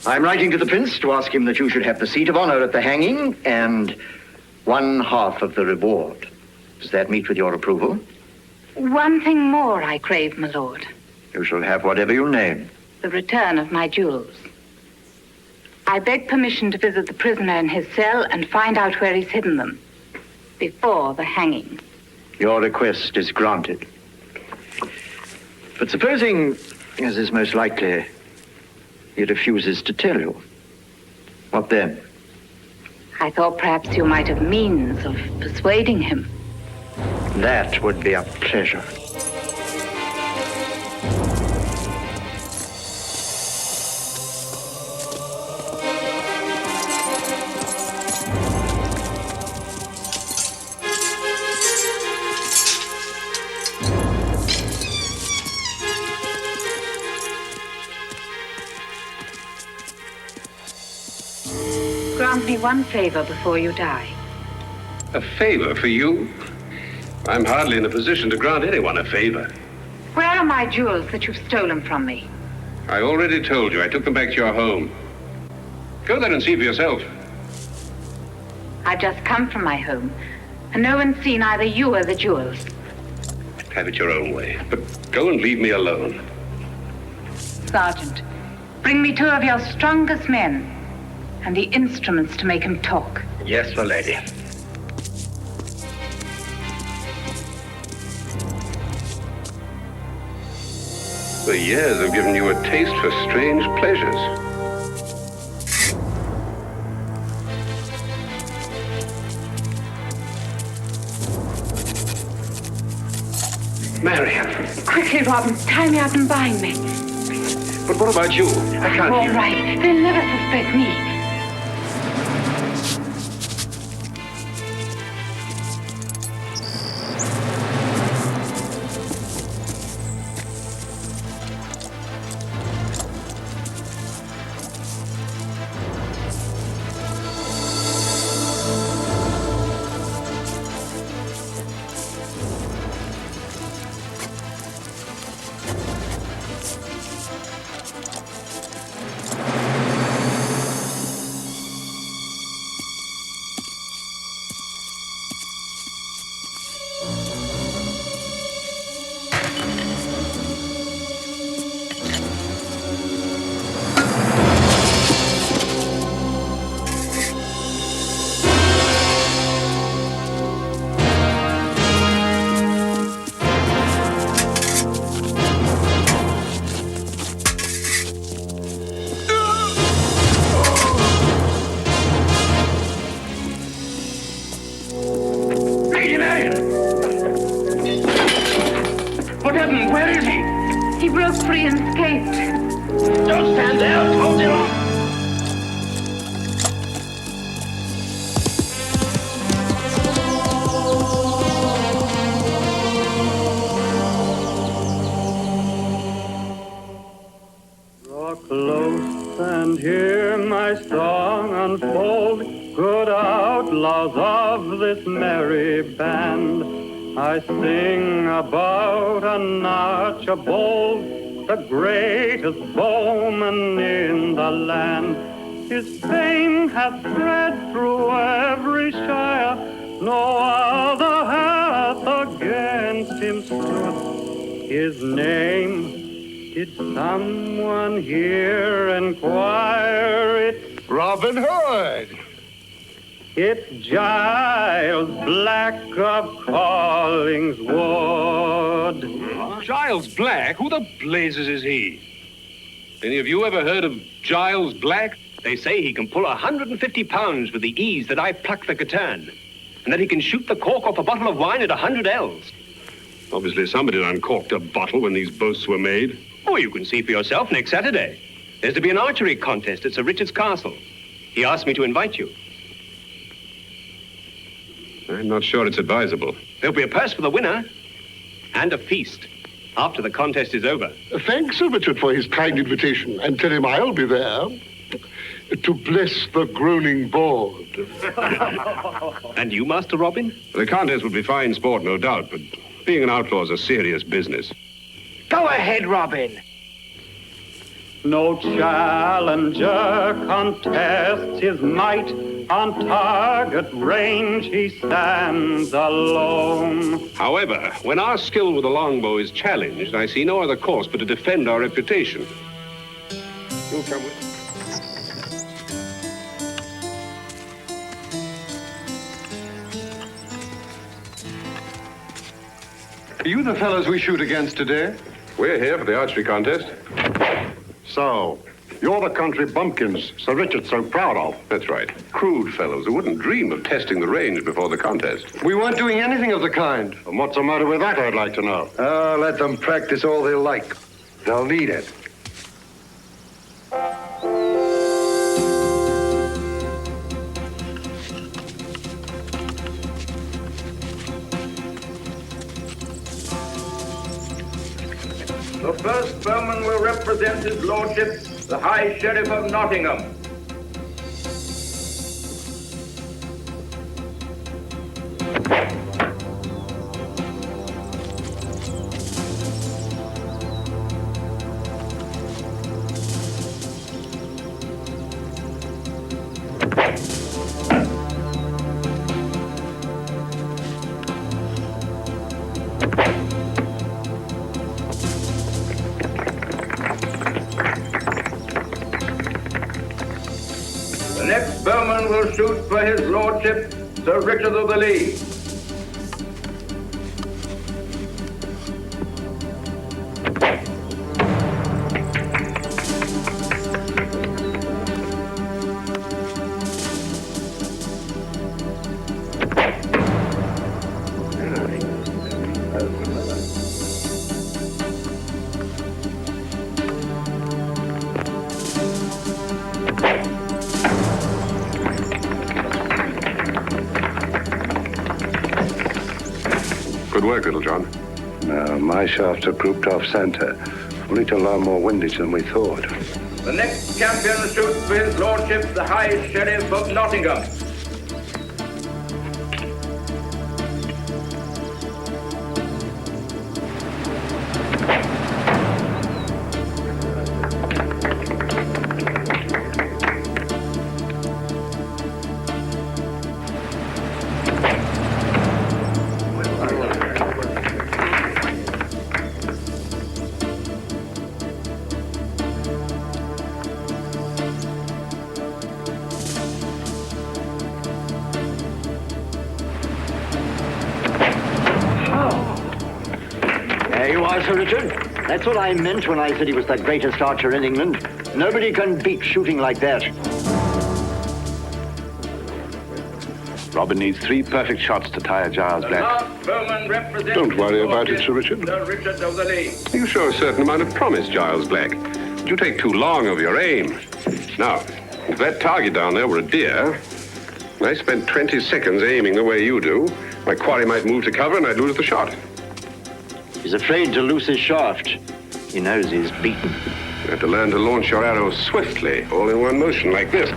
I'm writing to the prince to ask him that you should have the seat of honor at the hanging and 1/2 of the reward. Does that meet with your approval? One thing more I crave, my lord. You shall have whatever you name. The return of my jewels. I beg permission to visit the prisoner in his cell and find out where he's hidden them. Before the hanging. Your request is granted. But supposing, as is most likely, he refuses to tell you, what then? I thought perhaps you might have means of persuading him. That would be a pleasure. Grant me one favor before you die. A favor for you? I'm hardly in a position to grant anyone a favor. Where are my jewels that you've stolen from me? I already told you. I took them back to your home. Go there and see for yourself. I've just come from my home, and no one's seen either you or the jewels. Have it your own way. But go and leave me alone. Sergeant, bring me 2 of your strongest men and the instruments to make him talk. Yes, my lady. The years have given you a taste for strange pleasures. Marian. Quickly, Robin, tie me up and bind me. But what about you? I can't All right, they'll never suspect me. free and escaped. Don't stand there. Hold him off. Draw close and hear my song unfold, good outlaws of this merry band. I sing about an Archibald, the greatest bowman in the land. His fame hath spread through every shire, no other hath against him stood. His name, did someone here inquire it? Robin Hood! It's Giles Black of Collingswood. Giles Black? Who the blazes is he? Any of you ever heard of Giles Black? They say he can pull 150 pounds with the ease that I pluck the Cattern, and that he can shoot the cork off a bottle of wine at 100 ells. Obviously somebody had uncorked a bottle when these boasts were made. Oh, you can see for yourself next Saturday. There's to be an archery contest at Sir Richard's castle. He asked me to invite you. I'm not sure it's advisable. There'll be a purse for the winner and a feast after the contest is over. Thanks, Sir Richard, for his kind invitation, and tell him I'll be there to bless the groaning board. And you, Master Robin? The contest would be fine sport, no doubt, but being an outlaw is a serious business. Go ahead, Robin. No challenger contests his might. On target range he stands alone. However, when our skill with the longbow is challenged, I see no other course but to defend our reputation. You'll come with. Are you the fellows we shoot against today? We're here for the archery contest. So, you're the country bumpkins Sir Richard's so proud of. That's right. Crude fellows who wouldn't dream of testing the range before the contest. We weren't doing anything of the kind. And what's the matter with that, I'd like to know. Let them practice all they like. They'll need it. The first bowman will represent his lordship, the High Sheriff of Nottingham. The next bowman will shoot for his lordship, Sir Richard of the Lee. Good work, Little John. No, my shafts are grouped off center, only to allow more windage than we thought. The next champion shoots for his lordship, the High Sheriff of Nottingham. There you are, Sir Richard. That's what I meant when I said he was the greatest archer in England. Nobody can beat shooting like that. Robin needs 3 perfect shots to tire Giles Black. Don't worry about it, Sir Richard. Sir Richard of the Lee. You show a certain amount of promise, Giles Black. But you take too long of your aim. Now, if that target down there were a deer, and I spent 20 seconds aiming the way you do, my quarry might move to cover and I'd lose the shot. He's afraid to loose his shaft. He knows he's beaten. You have to learn to launch your arrows swiftly, all in one motion, like this.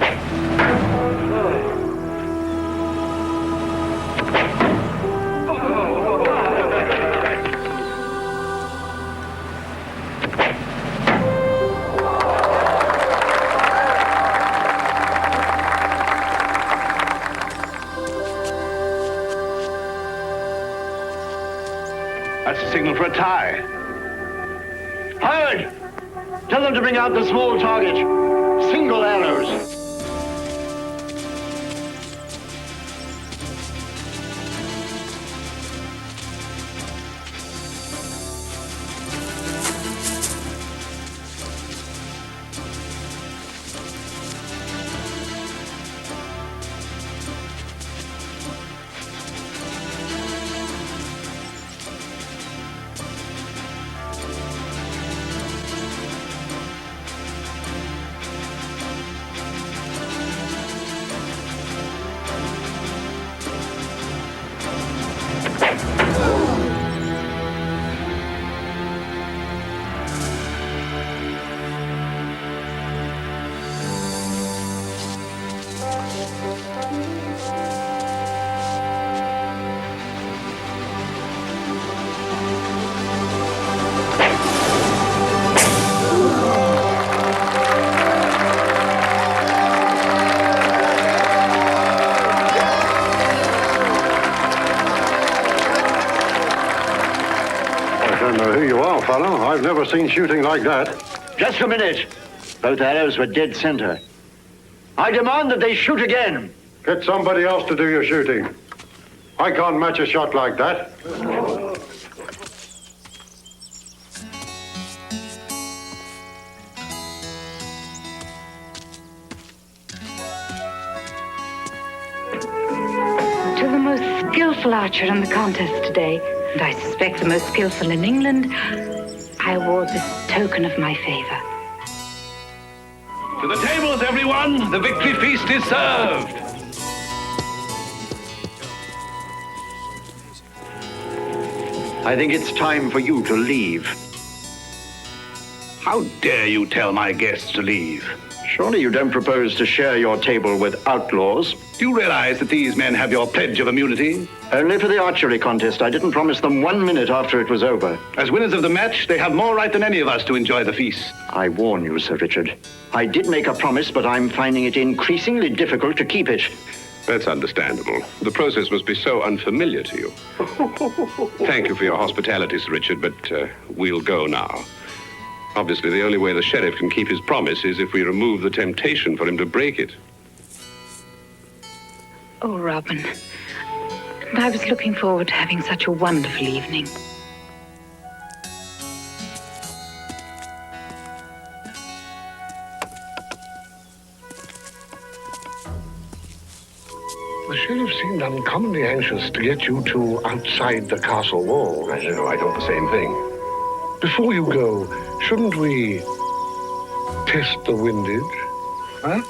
That's a signal for a tie. Howard! Tell them to bring out the small target. Single arrows. Fellow, I've never seen shooting like that. Just a minute. Both arrows were dead center. I demand that they shoot again. Get somebody else to do your shooting. I can't match a shot like that. To the most skillful archer in the contest today, and I suspect the most skillful in England, I award this token of my favor. To the tables, everyone! The victory feast is served! I think it's time for you to leave. How dare you tell my guests to leave? Surely you don't propose to share your table with outlaws? Do you realize that these men have your pledge of immunity? Only for the archery contest. I didn't promise them 1 minute after it was over. As winners of the match, they have more right than any of us to enjoy the feast. I warn you, Sir Richard. I did make a promise, but I'm finding it increasingly difficult to keep it. That's understandable. The process must be so unfamiliar to you. Thank you for your hospitality, Sir Richard, but we'll go now. Obviously, the only way the sheriff can keep his promise is if we remove the temptation for him to break it. Oh, Robin. And I was looking forward to having such a wonderful evening. The sheriff seemed uncommonly anxious to get you two outside the castle wall. I thought the same thing. Before you go, shouldn't we test the windage? Huh?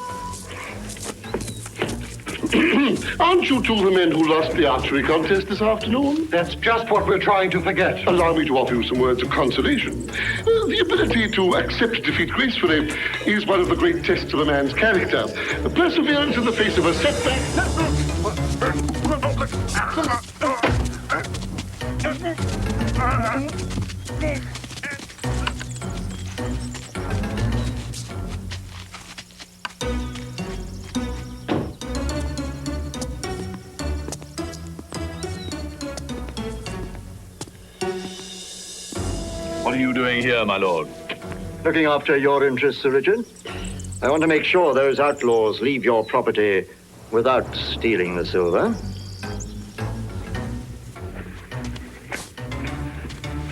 Aren't you two the men who lost the archery contest this afternoon? That's just what we're trying to forget. Allow me to offer you some words of consolation. The ability to accept defeat gracefully is one of the great tests of a man's character. Perseverance in the face of a setback. What are you doing here, my lord? Looking after your interests, Sir Richard. I want to make sure those outlaws leave your property without stealing the silver.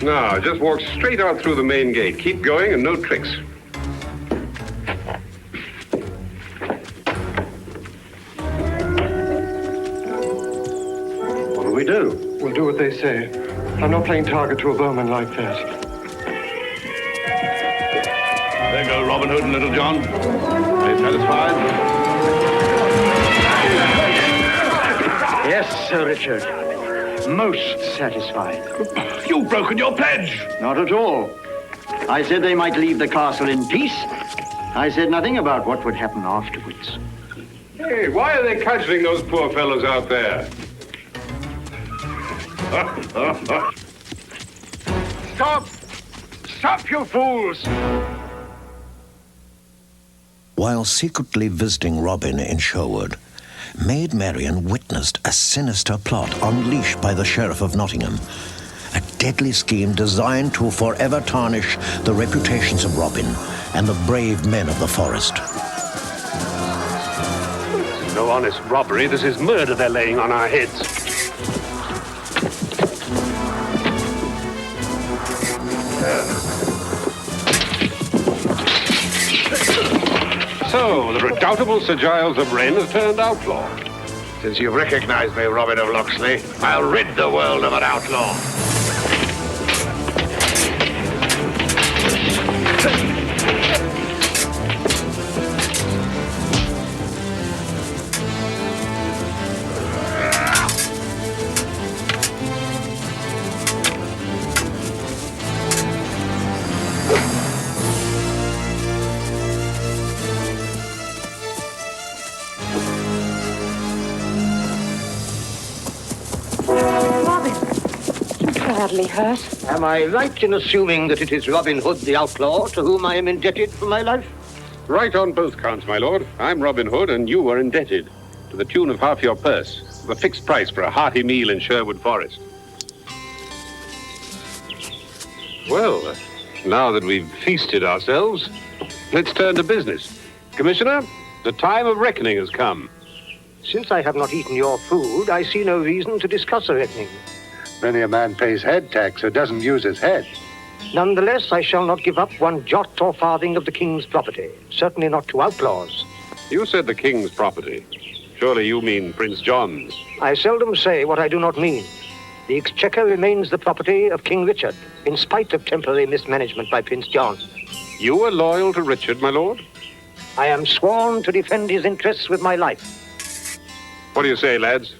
Now, just walk straight out through the main gate. Keep going and no tricks. do what they say. I'm not playing target to a bowman like that. There go Robin Hood and Little John. Are you satisfied? Yes, Sir Richard. Most satisfied. You've broken your pledge. Not at all. I said they might leave the castle in peace. I said nothing about what would happen afterwards. Hey, why are they cudgeling those poor fellows out there? Stop! Stop, you fools! While secretly visiting Robin in Sherwood, Maid Marian witnessed a sinister plot unleashed by the Sheriff of Nottingham. A deadly scheme designed to forever tarnish the reputations of Robin and the brave men of the forest. This is no honest robbery. This is murder they're laying on our heads. So, the redoubtable Sir Giles of Wren has turned outlaw. Since you've recognized me, Robin of Locksley, I'll rid the world of an outlaw. Badly hurt. Am I right in assuming that it is Robin Hood the outlaw to whom I am indebted for my life? Right on both counts, my lord. I'm Robin Hood, and you are indebted to the tune of half your purse, the fixed price for a hearty meal in Sherwood Forest. Well, now that we've feasted ourselves, let's turn to business. Commissioner, the time of reckoning has come. Since I have not eaten your food, I see no reason to discuss a reckoning. Many a man pays head tax who doesn't use his head. Nonetheless, I shall not give up one jot or farthing of the king's property. Certainly not to outlaws. You said the king's property. Surely you mean Prince John's. I seldom say what I do not mean. The exchequer remains the property of King Richard, in spite of temporary mismanagement by Prince John. You are loyal to Richard, my lord? I am sworn to defend his interests with my life. What do you say, lads?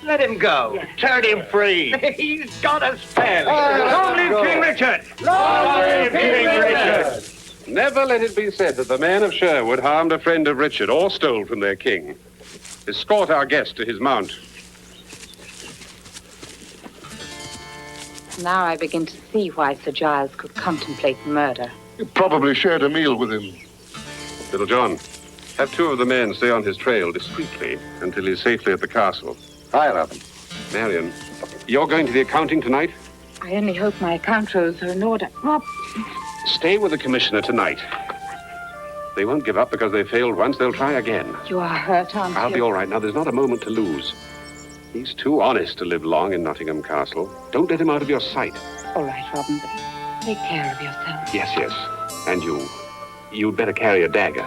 Let him go. Yeah. Turn him free. He's got us fairly. Long live King Richard! Long live King Richard! Never let it be said that the men of Sherwood harmed a friend of Richard or stole from their king. Escort our guest to his mount. Now I begin to see why Sir Giles could contemplate murder. You probably shared a meal with him. Little John, have two of the men stay on his trail discreetly until he's safely at the castle. Aye, Robin. Marian, you're going to the accounting tonight? I only hope my account rolls are in order. Rob. Stay with the commissioner tonight. They won't give up because they failed once. They'll try again. You are hurt, aren't you? I'll be all right now. There's not a moment to lose. He's too honest to live long in Nottingham Castle. Don't let him out of your sight. All right, Robin, but take care of yourself. Yes, yes. And you. You'd better carry a dagger.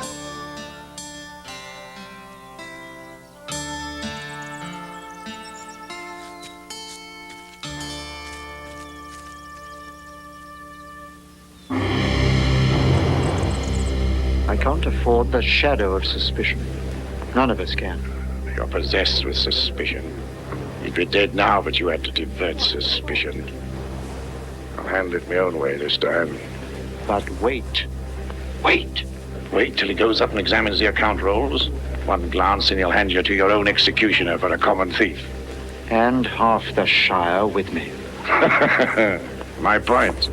I can't afford the shadow of suspicion. None of us can. You're possessed with suspicion. You'd be dead now, but you had to divert suspicion. I'll handle it my own way this time. But wait. Wait! Wait till he goes up and examines the account rolls. One glance and he'll hand you to your own executioner for a common thief. And half the Shire with me. My point.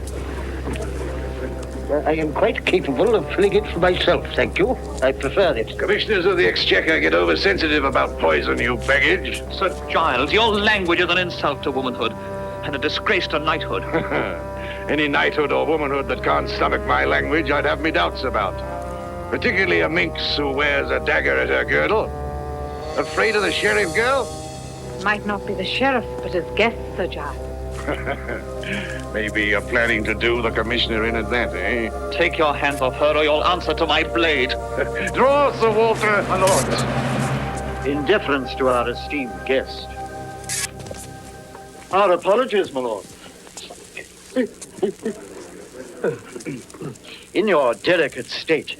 I am quite capable of filling it for myself, thank you. I prefer it. Commissioners of the Exchequer get oversensitive about poison, you baggage. Sir Giles, your language is an insult to womanhood and a disgrace to knighthood. Any knighthood or womanhood that can't stomach my language, I'd have me doubts about. Particularly a minx who wears a dagger at her girdle. Afraid of the sheriff girl? Might not be the sheriff, but his guest, Sir Giles. Maybe you're planning to do the commissioner in at that, eh? Take your hands off her or you'll answer to my blade. Draw, Sir Walter. My lord. In deference to our esteemed guest, Our apologies, my lord. In your delicate state,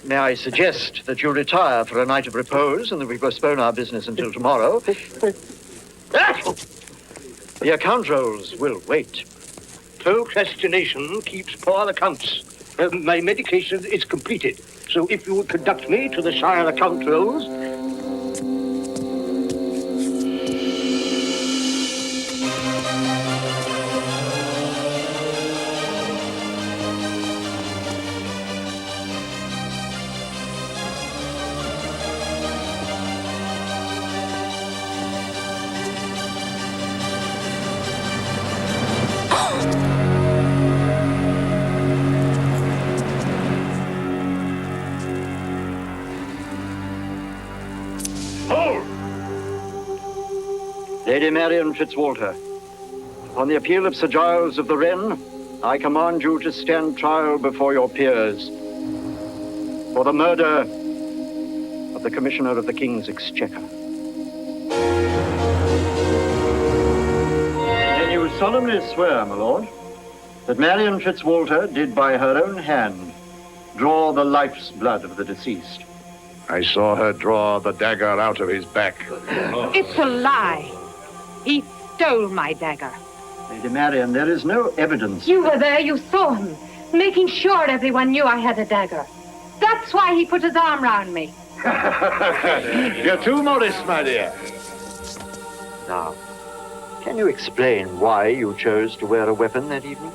may I suggest that you retire for a night of repose and that we postpone our business until tomorrow? The account rolls will wait. Procrastination keeps poor accounts. My medication is completed, so if you would conduct me to the Shire account rolls. Lady Marion Fitzwalter, on the appeal of Sir Giles of the Wren, I command you to stand trial before your peers for the murder of the Commissioner of the King's Exchequer. Can you solemnly swear, my lord, that Marion Fitzwalter did by her own hand draw the life's blood of the deceased? I saw her draw the dagger out of his back. It's a lie. He stole my dagger. Lady Marion, there is no evidence. You were there, you saw him, making sure everyone knew I had a dagger. That's why he put his arm round me. You're too modest, my dear. Now, can you explain why you chose to wear a weapon that evening?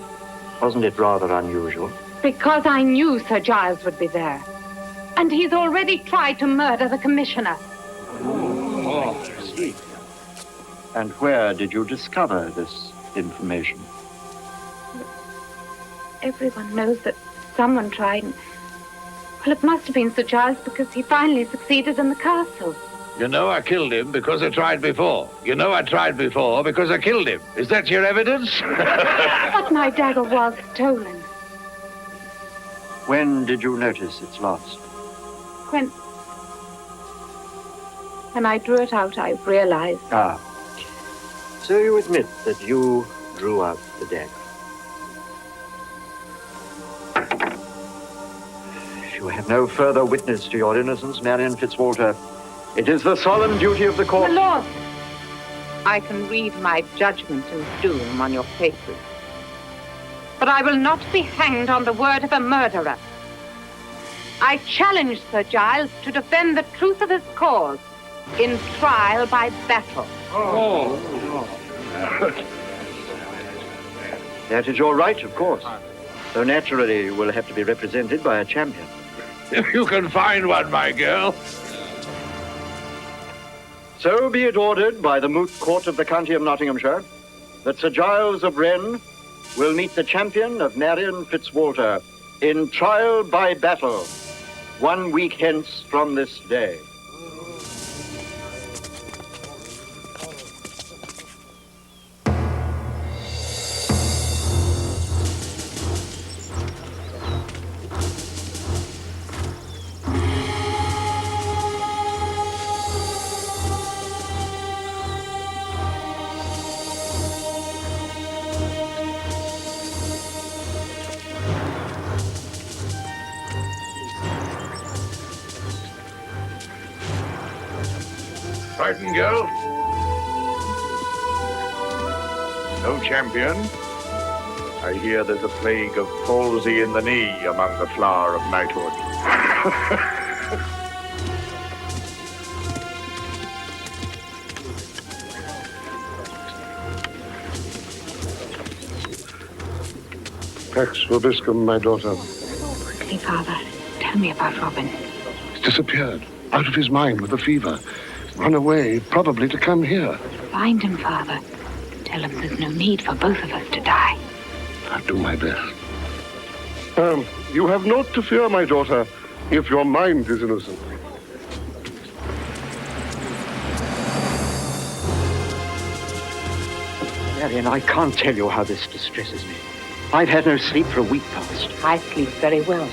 Wasn't it rather unusual? Because I knew Sir Giles would be there. And he's already tried to murder the commissioner. Oh, sweet. And where did you discover this information? Everyone knows that someone tried. Well, it must have been Sir Giles because he finally succeeded in the castle. You know I killed him because I tried before. You know I tried before because I killed him. Is that your evidence? But my dagger was stolen. When did you notice its loss? When I drew it out, I realized. Ah. So you admit that you drew out the dagger. If you have no further witness to your innocence, Marion Fitzwalter, it is the solemn duty of the court. My lord, I can read my judgment and doom on your faces. But I will not be hanged on the word of a murderer. I challenge Sir Giles to defend the truth of his cause in trial by battle. That is your right, of course. Though naturally you will have to be represented by a champion. If you can find one, my girl. So be it ordered by the moot court of the county of Nottinghamshire that Sir Giles of Wren will meet the champion of Marion Fitzwalter in trial by battle 1 week hence from this day. Frightened girl? No champion? I hear there's a plague of palsy in the knee among the flower of knighthood. Pax vobiscum, my daughter. Quickly, Father, tell me about Robin. He's disappeared, out of his mind with the fever. Run away, probably to come here. Find him, Father. Tell him there's no need for both of us to die. I'll do my best. You have naught to fear, my daughter, if your mind is innocent. Marion, I can't tell you how this distresses me. I've had no sleep for a week past. I sleep very well.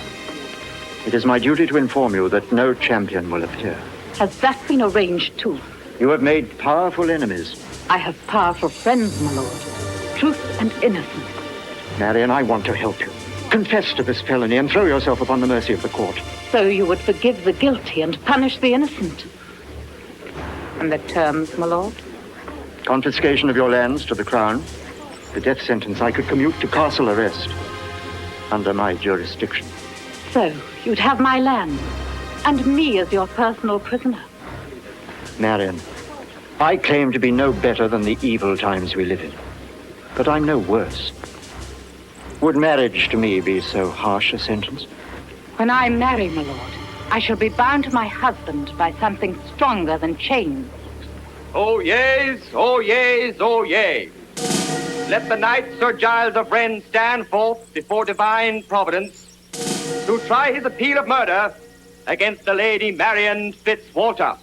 It is my duty to inform you that no champion will appear. Has that been arranged too? You have made powerful enemies. I have powerful friends, my lord. Truth and innocence. Marion, I want to help you. Confess to this felony and throw yourself upon the mercy of the court. So you would forgive the guilty and punish the innocent. And the terms, my lord? Confiscation of your lands to the crown. The death sentence I could commute to castle arrest. Under my jurisdiction. So you'd have my land and me as your personal prisoner. Marion, I claim to be no better than the evil times we live in. But I'm no worse. Would marriage to me be so harsh a sentence? When I marry, my lord, I shall be bound to my husband by something stronger than chains. Oh, yeas, oh, yeas, oh, yea. Let the knight Sir Giles of Wren stand forth before divine providence to try his appeal of murder against the Lady Marion Fitzwalter.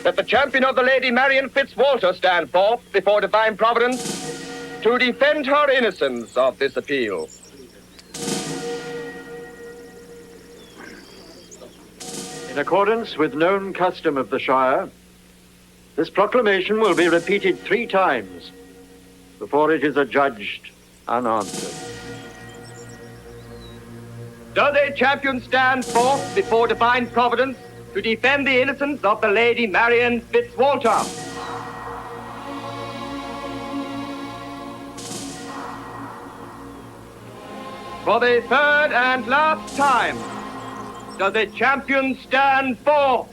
That the champion of the Lady Marion Fitzwalter stand forth before divine providence to defend her innocence of this appeal. In accordance with known custom of the Shire, this proclamation will be repeated 3 times before it is adjudged unanswered. Does a champion stand forth before divine providence to defend the innocence of the Lady Marion Fitzwalter? For the 3rd and last time, does a champion stand forth?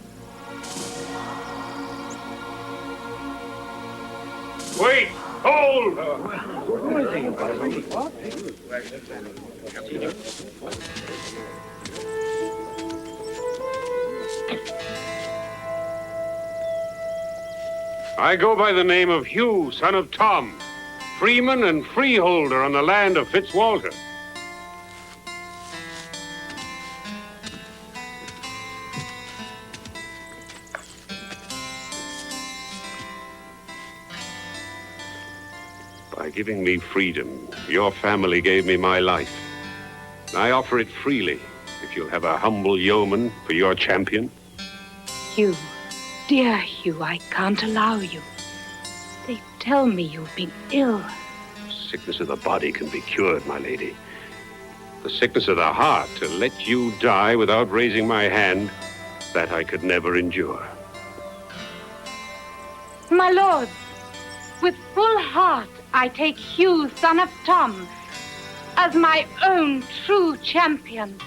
Wait! Hold! I go by the name of Hugh, son of Tom, freeman and freeholder on the land of Fitzwalter. By giving me freedom, your family gave me my life. I offer it freely, if you'll have a humble yeoman for your champion. Hugh, dear Hugh, I can't allow you. They tell me you've been ill. Sickness of the body can be cured, my lady. The sickness of the heart, to let you die without raising my hand, that I could never endure. My lord, with full heart, I take Hugh, son of Tom, as my own true champion.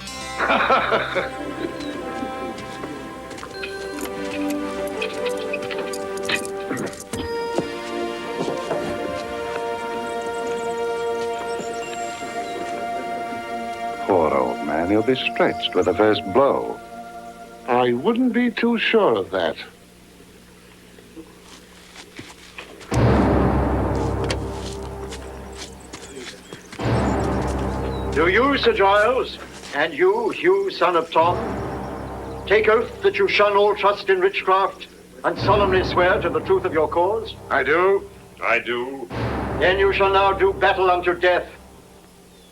Poor old man, he'll be stretched with the first blow. I wouldn't be too sure of that. Do you, Sir Giles, and you, Hugh, son of Tom, take oath that you shun all trust in witchcraft and solemnly swear to the truth of your cause? I do. I do. Then you shall now do battle unto death,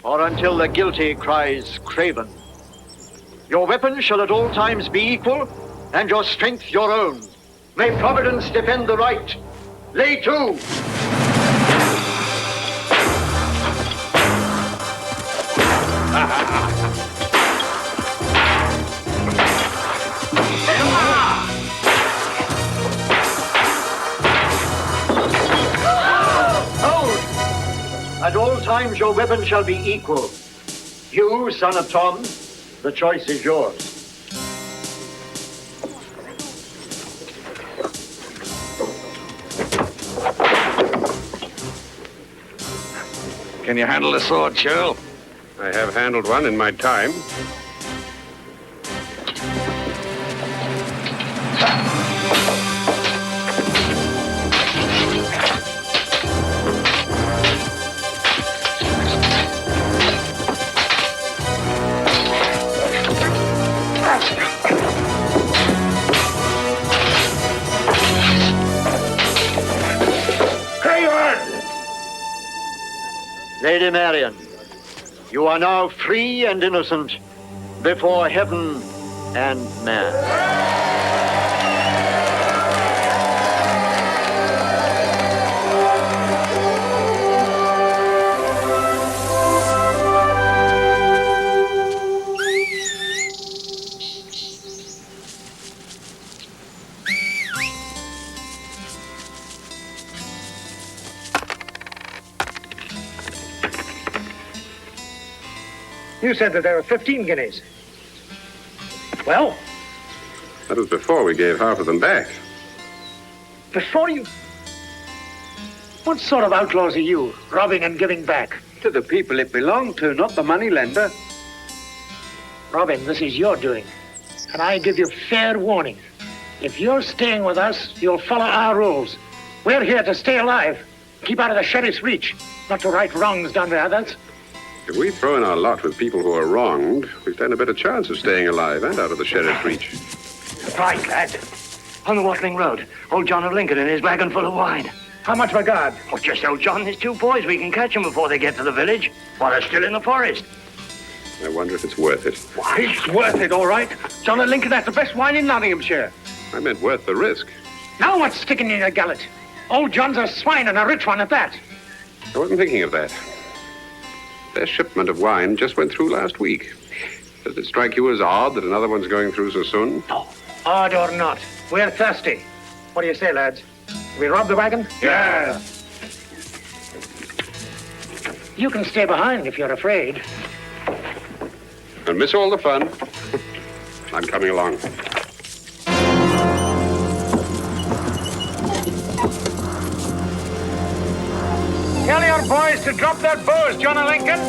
or until the guilty cries craven. Your weapons shall at all times be equal, and your strength your own. May Providence defend the right. Lay to! Hold! At all times your weapon shall be equal. You, son of Tom, the choice is yours. Can you handle a sword, Shirl? I have handled one in my time. Lady Marion, you are now free and innocent, before heaven and man. You said that there were 15 guineas. Well? That was before we gave half of them back. Before you... What sort of outlaws are you, robbing and giving back? To the people it belonged to, not the moneylender. Robin, this is your doing. And I give you fair warning. If you're staying with us, you'll follow our rules. We're here to stay alive. Keep out of the sheriff's reach, not to right wrongs done to others. If we throw in our lot with people who are wronged, we stand a better chance of staying alive and out of the sheriff's reach. Right, lad. On the Watling Road, old John of Lincoln and his wagon full of wine. How much for guard? Oh, just old John and his 2 boys. We can catch them before they get to the village, while they're still in the forest. I wonder if it's worth it. Why, it's worth it, all right. John of Lincoln has the best wine in Nottinghamshire. I meant worth the risk. Now what's sticking in your gullet? Old John's a swine and a rich one at that. I wasn't thinking of that. Their shipment of wine just went through last week. Does it strike you as odd that another one's going through so soon? No. Odd or not, we're thirsty. What do you say, lads? We rob the wagon? Yeah. You can stay behind if you're afraid. And miss all the fun. I'm coming along. Tell your boys to drop their bows, John of Lincoln,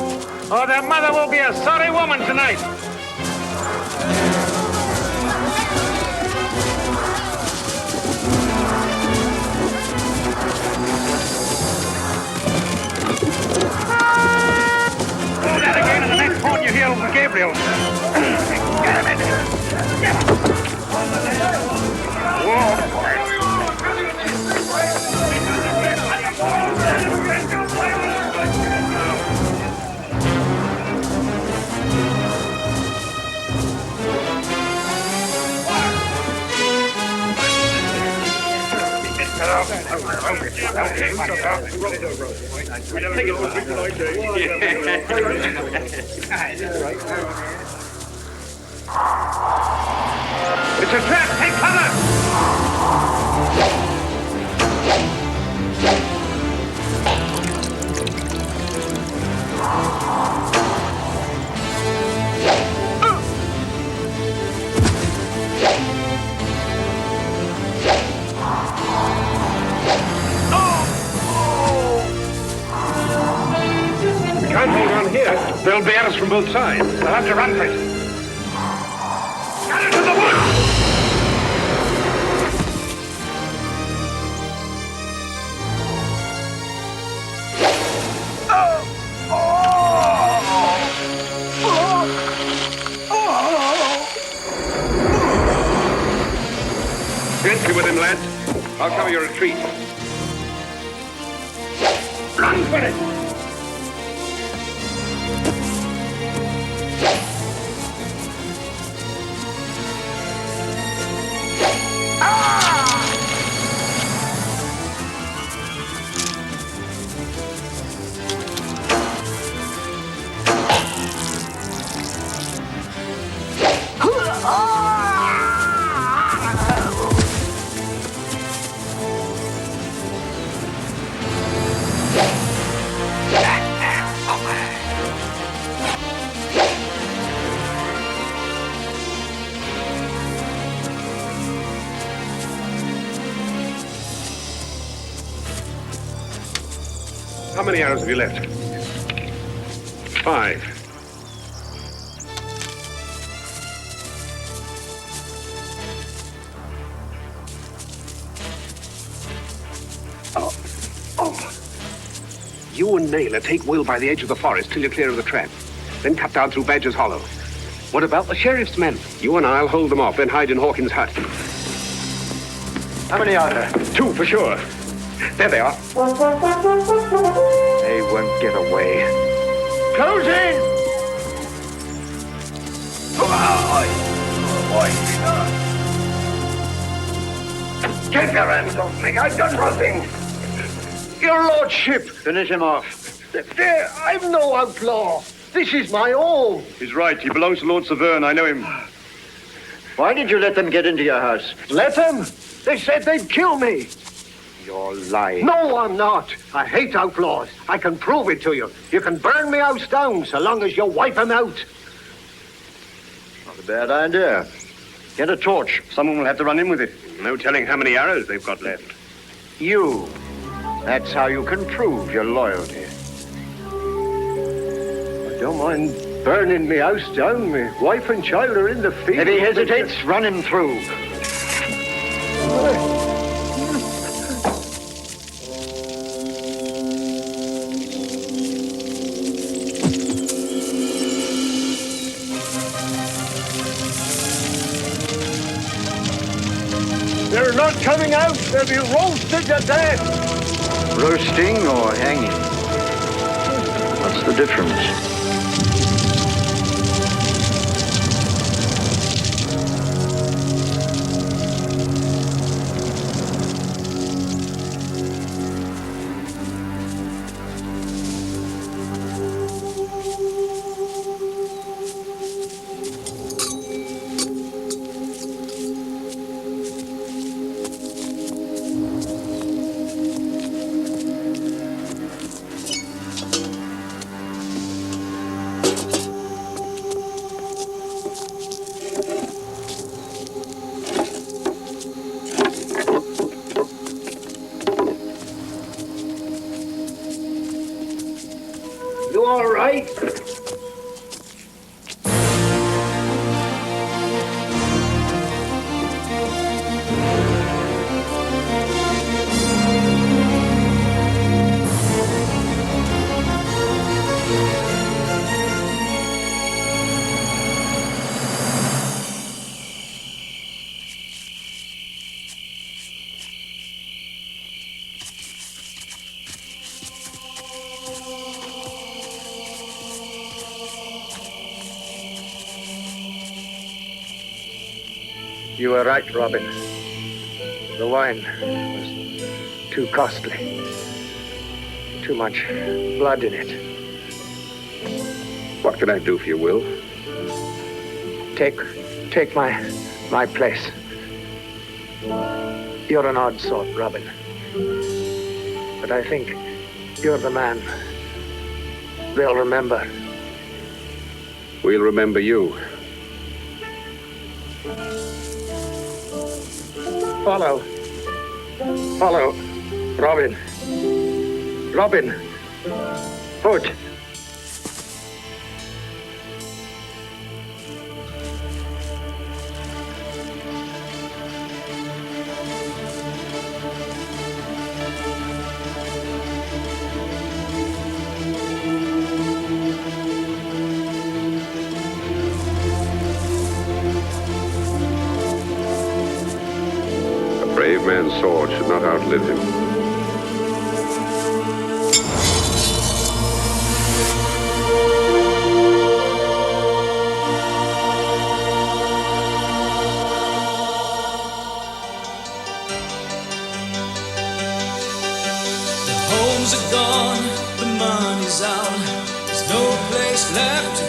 or their mother will be a sorry woman tonight. Do that again, and the next horn you hear will be Gabriel. Get him in. It's a trap! Take cover! Can't hold on here. They'll bear us from both sides. We'll have to run for it. Get into the woods! Gently with him, lads. I'll cover your retreat. Run for it! How many arrows have you left? 5. You and Naylor take Will by the edge of the forest till you're clear of the trap. Then cut down through Badger's Hollow. What about the sheriff's men? You and I'll hold them off, then hide in Hawkins' hut. How many are there? 2 for sure. There they are. They won't get away. Close in! Take your hands off me. I've done nothing. Your lordship! Finish him off. I'm no outlaw. This is my home. He's right. He belongs to Lord Severn. I know him. Why did you let them get into your house? Let them? They said they'd kill me. You're lying. No, I'm not. I hate outlaws. I can prove it to you. You can burn me house down so long as you wipe them out. Not a bad idea. Get a torch. Someone will have to run in with it. No telling how many arrows they've got left. You. That's how you can prove your loyalty. I don't mind burning me house down. Me wife and child are in the field. If he hesitates, run him through. They're not coming out. They'll be roasted to death. Roasting or hanging? What's the difference? You all right? You were right, Robin. The wine was too costly. Too much blood in it. What can I do for you, Will? Take my place. You're an odd sort, Robin. But I think you're the man they'll remember. We'll remember you. Follow, Robin. Robin, foot. A brave man's sword should not outlive him. Homes are gone, the money's out. There's no place left